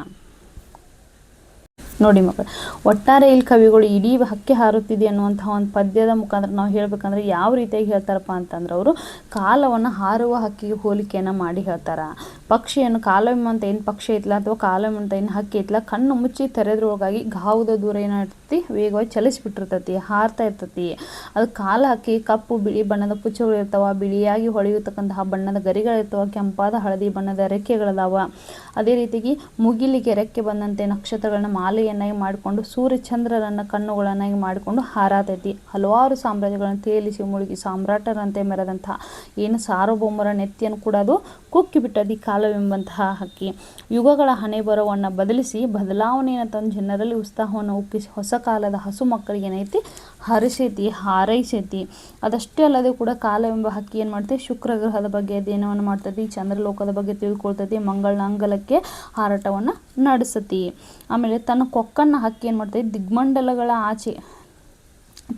ನೋಡಿ ಮಕ್ಕಳು, ಒಟ್ಟಾರೆ ಇಲ್ಲಿ ಕವಿಗಳು ಇಡೀ ಹಕ್ಕಿ ಹಾರುತ್ತಿದೆ ಅನ್ನುವಂತಹ ಒಂದು ಪದ್ಯದ ಮುಖಾಂತರ ನಾವು ಹೇಳ್ಬೇಕಂದ್ರೆ ಯಾವ ರೀತಿಯಾಗಿ ಹೇಳ್ತಾರಪ್ಪ ಅಂತಂದ್ರೆ, ಅವರು ಕಾಲವನ್ನು ಹಾರುವ ಹಕ್ಕಿಗೆ ಹೋಲಿಕೆಯನ್ನು ಮಾಡಿ ಹೇಳ್ತಾರೆ. ಪಕ್ಷಿಯನ್ನು ಕಾಲವೆಂಬ ಅಂತ ಏನು ಪಕ್ಷಿ ಐತಲ್ಲ ಅಥವಾ ಕಾಲವೆಂಬ ಅಂತ ಏನು ಹಕ್ಕಿ ಐತಲ್ಲ, ಕಣ್ಣು ಮುಚ್ಚಿ ತೆರೆದ್ರೊಳಗಾಗಿ ಗಾವುದ ದೂರ ಏನಾಗ್ತೈತಿ, ವೇಗವಾಗಿ ಚಲಿಸಿಬಿಟ್ಟಿರ್ತೈತಿ, ಹಾರ್ತಾ ಇರ್ತೈತಿ. ಅದು ಕಾಲ ಹಕ್ಕಿ ಕಪ್ಪು ಬಿಳಿ ಬಣ್ಣದ ಪುಚ್ಚಗಳು ಇರ್ತಾವ, ಬಿಳಿಯಾಗಿ ಹೊಳೆಯತಕ್ಕಂತಹ ಬಣ್ಣದ ಗರಿಗಳಿರ್ತಾವ, ಕೆಂಪಾದ ಹಳದಿ ಬಣ್ಣದ ರೆಕ್ಕೆಗಳದಾವ. ಅದೇ ರೀತಿಯಾಗಿ ಮುಗಿಲಿಗೆ ರೆಕ್ಕೆ ಬಂದಂತೆ ನಕ್ಷತ್ರಗಳನ್ನ ಮಾಲೆಯನ್ನಾಗಿ ಮಾಡಿಕೊಂಡು ಸೂರ್ಯ ಚಂದ್ರರನ್ನ ಕಣ್ಣುಗಳನ್ನಾಗಿ ಮಾಡಿಕೊಂಡು ಹಾರಾತೈತಿ. ಹಲವಾರು ಸಾಮ್ರಾಜ್ಯಗಳನ್ನು ತೇಲಿಸಿ ಮುಳುಗಿ ಸಾಮ್ರಾಟರಂತೆ ಮೆರೆದಂತಹ ಏನು ಸಾರ್ವಭೌಮರ ನೆತ್ತಿಯನ್ನು ಕೂಡ ಅದು ಕುಕ್ಕಿ ಬಿಟ್ಟದಿ ಕಾಲವೆಂಬಂತಹ ಹಕ್ಕಿ. ಯುಗಗಳ ಹಣೆ ಬರವನ್ನು ಬದಲಿಸಿ ಬದಲಾವಣೆಯನ್ನು ತಂದು ಜನರಲ್ಲಿ ಉತ್ಸಾಹವನ್ನು ಉಕ್ಕಿಸಿ ಹೊಸ ಕಾಲದ ಹಸು ಮಕ್ಕಳಿಗೆ ಏನೈತಿ, ಹರಿಸೈತಿ, ಹಾರೈಸೈತಿ. ಅದಷ್ಟೇ ಅಲ್ಲದೆ ಕೂಡ ಕಾಲವೆಂಬ ಹಕ್ಕಿ ಏನು ಮಾಡ್ತೈತಿ, ಶುಕ್ರ ಗ್ರಹದ ಬಗ್ಗೆ ಅಧ್ಯಯನವನ್ನು ಮಾಡ್ತೈತಿ, ಚಂದ್ರಲೋಕದ ಬಗ್ಗೆ ತಿಳ್ಕೊಳ್ತೈತಿ, ಮಂಗಳನ ಅಂಗಲಕ್ಕೆ ಹಾರಾಟವನ್ನು ನಡೆಸತಿ. ಆಮೇಲೆ ತನ್ನ ಕೊಕ್ಕನ್ನು ಹಕ್ಕಿ ಏನು ಮಾಡ್ತೈತಿ, ದಿಗ್ಮಂಡಲಗಳ ಆಚೆ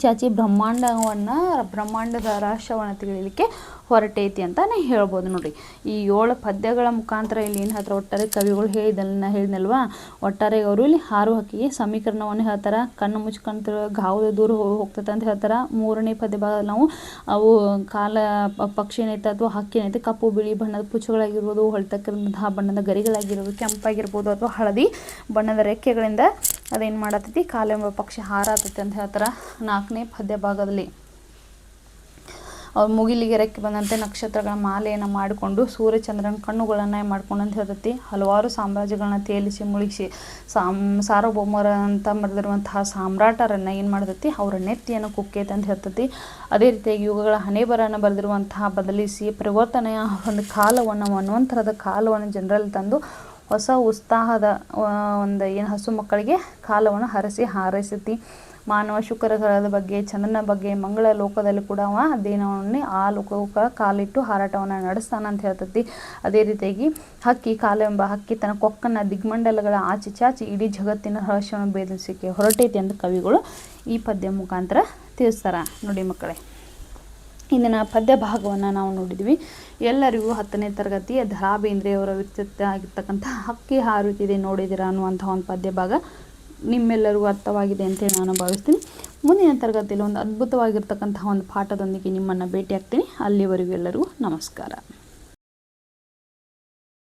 ಚಾಚಿ ಬ್ರಹ್ಮಾಂಡದ ರಹಸ್ಯವನ್ನು ತಿಳಿಯಲಿಕ್ಕೆ ಹೊರಟೈತಿ ಅಂತಾನೆ ಹೇಳ್ಬೋದು. ನೋಡಿ, ಈ 7 ಪದ್ಯಗಳ ಮುಖಾಂತರ ಇಲ್ಲಿ ಏನು ಹೇಳ್ತಾರೆ, ಒಟ್ಟಾರೆ ಕವಿಗಳು ಹೇಳಿದ್ನಲ್ವಾ, ಒಟ್ಟಾರೆ ಅವರು ಇಲ್ಲಿ ಹಾರು ಹಕ್ಕಿಗೆ ಸಮೀಕರಣವನ್ನು ಹೇಳ್ತಾರೆ. ಕಣ್ಣು ಮುಚ್ಕೊಂಡು ಗಾವುದ ದೂರ ಹೋಗ್ತೈತೆ ಅಂತ ಹೇಳ್ತಾರೆ. 3ನೇ ಪದ್ಯ ಭಾಗ ನಾವು ಅವು ಪಕ್ಷಿ ಏನೈತೆ ಅಥವಾ ಹಕ್ಕಿ ಏನೈತೆ, ಕಪ್ಪು ಬಿಳಿ ಬಣ್ಣದ ಪುಚ್ಚಗಳಾಗಿರ್ಬೋದು, ಹೊಳ್ತಕ್ಕಂತಹ ಬಣ್ಣದ ಗರಿಗಳಾಗಿರ್ಬೋದು, ಕೆಂಪಾಗಿರ್ಬೋದು ಅಥವಾ ಹಳದಿ ಬಣ್ಣದ ರೆಕ್ಕೆಗಳಿಂದ ಅದೇನು ಮಾಡತೈತಿ, ಕಾಲೆಂಬ ಪಕ್ಷಿ ಹಾರಾತೈತಿ ಅಂತ ಹೇಳ್ತಾರೆ. 4ನೇ ಪದ್ಯ ಭಾಗದಲ್ಲಿ ಅವ್ರು ಮುಗಿಲಿಗೆ ರೆಕ್ಕೆ ಬಂದಂತೆ ನಕ್ಷತ್ರಗಳ ಮಾಲೆಯನ್ನು ಮಾಡಿಕೊಂಡು ಸೂರ್ಯಚಂದ್ರನ ಕಣ್ಣುಗಳನ್ನು ಮಾಡ್ಕೊಂಡು ಅಂತ ಹೇಳ್ತೈತಿ. ಹಲವಾರು ಸಾಮ್ರಾಜ್ಯಗಳನ್ನ ತೇಲಿಸಿ ಮುಳುಗಿಸಿ ಸಾರ್ವಭೌಮರ ಅಂತ ಮೆರೆದಿರುವಂತಹ ಸಾಮ್ರಾಟರನ್ನು ಏನು ಮಾಡ್ತೈತಿ, ಅವರ ನೆತ್ತಿಯನ್ನು ಕುಕ್ಕೈತೆ ಅಂತ ಹೇಳ್ತೈತಿ. ಅದೇ ರೀತಿಯಾಗಿ ಯುಗಗಳ ಹಣೆಬರನ್ನು ಬರೆದಿರುವಂತಹ ಬದಲಿಸಿ ಪರಿವರ್ತನೆಯ ಒಂದು ಕಾಲವನ್ನು, ಮನ್ವಂತರದ ಕಾಲವನ್ನು ಜನರಲ್ಲಿ ತಂದು ಹೊಸ ಉತ್ಸಾಹದ ಒಂದು ಏನು ಹಸು ಮಕ್ಕಳಿಗೆ ಕಾಲವನ್ನು ಹಾರೈಸತಿ. ಮಾನವ ಶುಕ್ರ ಗ್ರಹದ ಬಗ್ಗೆ, ಚಂದ್ರನ ಬಗ್ಗೆ, ಮಂಗಳ ಲೋಕದಲ್ಲಿ ಕೂಡ ಅವ ಅಧ್ಯಯನವನ್ನೇ ಆ ಲೋಕಕ್ಕೆ ಕಾಲಿಟ್ಟು ಹಾರಾಟವನ್ನು ನಡೆಸ್ತಾನ ಅಂತ ಹೇಳ್ತೈತಿ. ಅದೇ ರೀತಿಯಾಗಿ ಹಕ್ಕಿ, ಕಾಲವೆಂಬ ಹಕ್ಕಿ ತನ್ನ ಕೊಕ್ಕನ್ನು ದಿಗ್ಮಂಡಲಗಳ ಆಚೆ ಚಾಚಿ ಇಡೀ ಜಗತ್ತಿನ ರಹಸ್ಯವನ್ನು ಭೇದಿಸಲಿಕ್ಕೆ ಹೊರಟೈತಿ ಅಂತ ಕವಿಗಳು ಈ ಪದ್ಯ ಮುಖಾಂತರ ತಿಳಿಸ್ತಾರ. ನೋಡಿ ಮಕ್ಕಳೇ, ಇಂದಿನ ಪದ್ಯ ಭಾಗವನ್ನು ನಾವು ನೋಡಿದ್ವಿ. ಎಲ್ಲರಿಗೂ 10ನೇ ತರಗತಿಯ ದ ರಾ ಬೇಂದ್ರೆಯವರ ವ್ಯಕ್ತಿತ್ವ ಆಗಿರ್ತಕ್ಕಂಥ ಹಕ್ಕಿ ಹಾರುತ್ತಿದೆ ನೋಡಿದಿರಾ ಅನ್ನುವಂಥ ಒಂದು ಪದ್ಯ ಭಾಗ ನಿಮ್ಮೆಲ್ಲರಿಗೂ ಅರ್ಥವಾಗಿದೆ ಅಂತೇಳಿ ನಾನು ಭಾವಿಸ್ತೀನಿ. ಮುಂದಿನ ತರಗತಿಯಲ್ಲಿ ಒಂದು ಅದ್ಭುತವಾಗಿರ್ತಕ್ಕಂತಹ ಒಂದು ಪಾಠದೊಂದಿಗೆ ನಿಮ್ಮನ್ನು ಭೇಟಿ ಆಗ್ತೀನಿ. ಅಲ್ಲಿವರೆಗೂ ಎಲ್ಲರಿಗೂ ನಮಸ್ಕಾರ.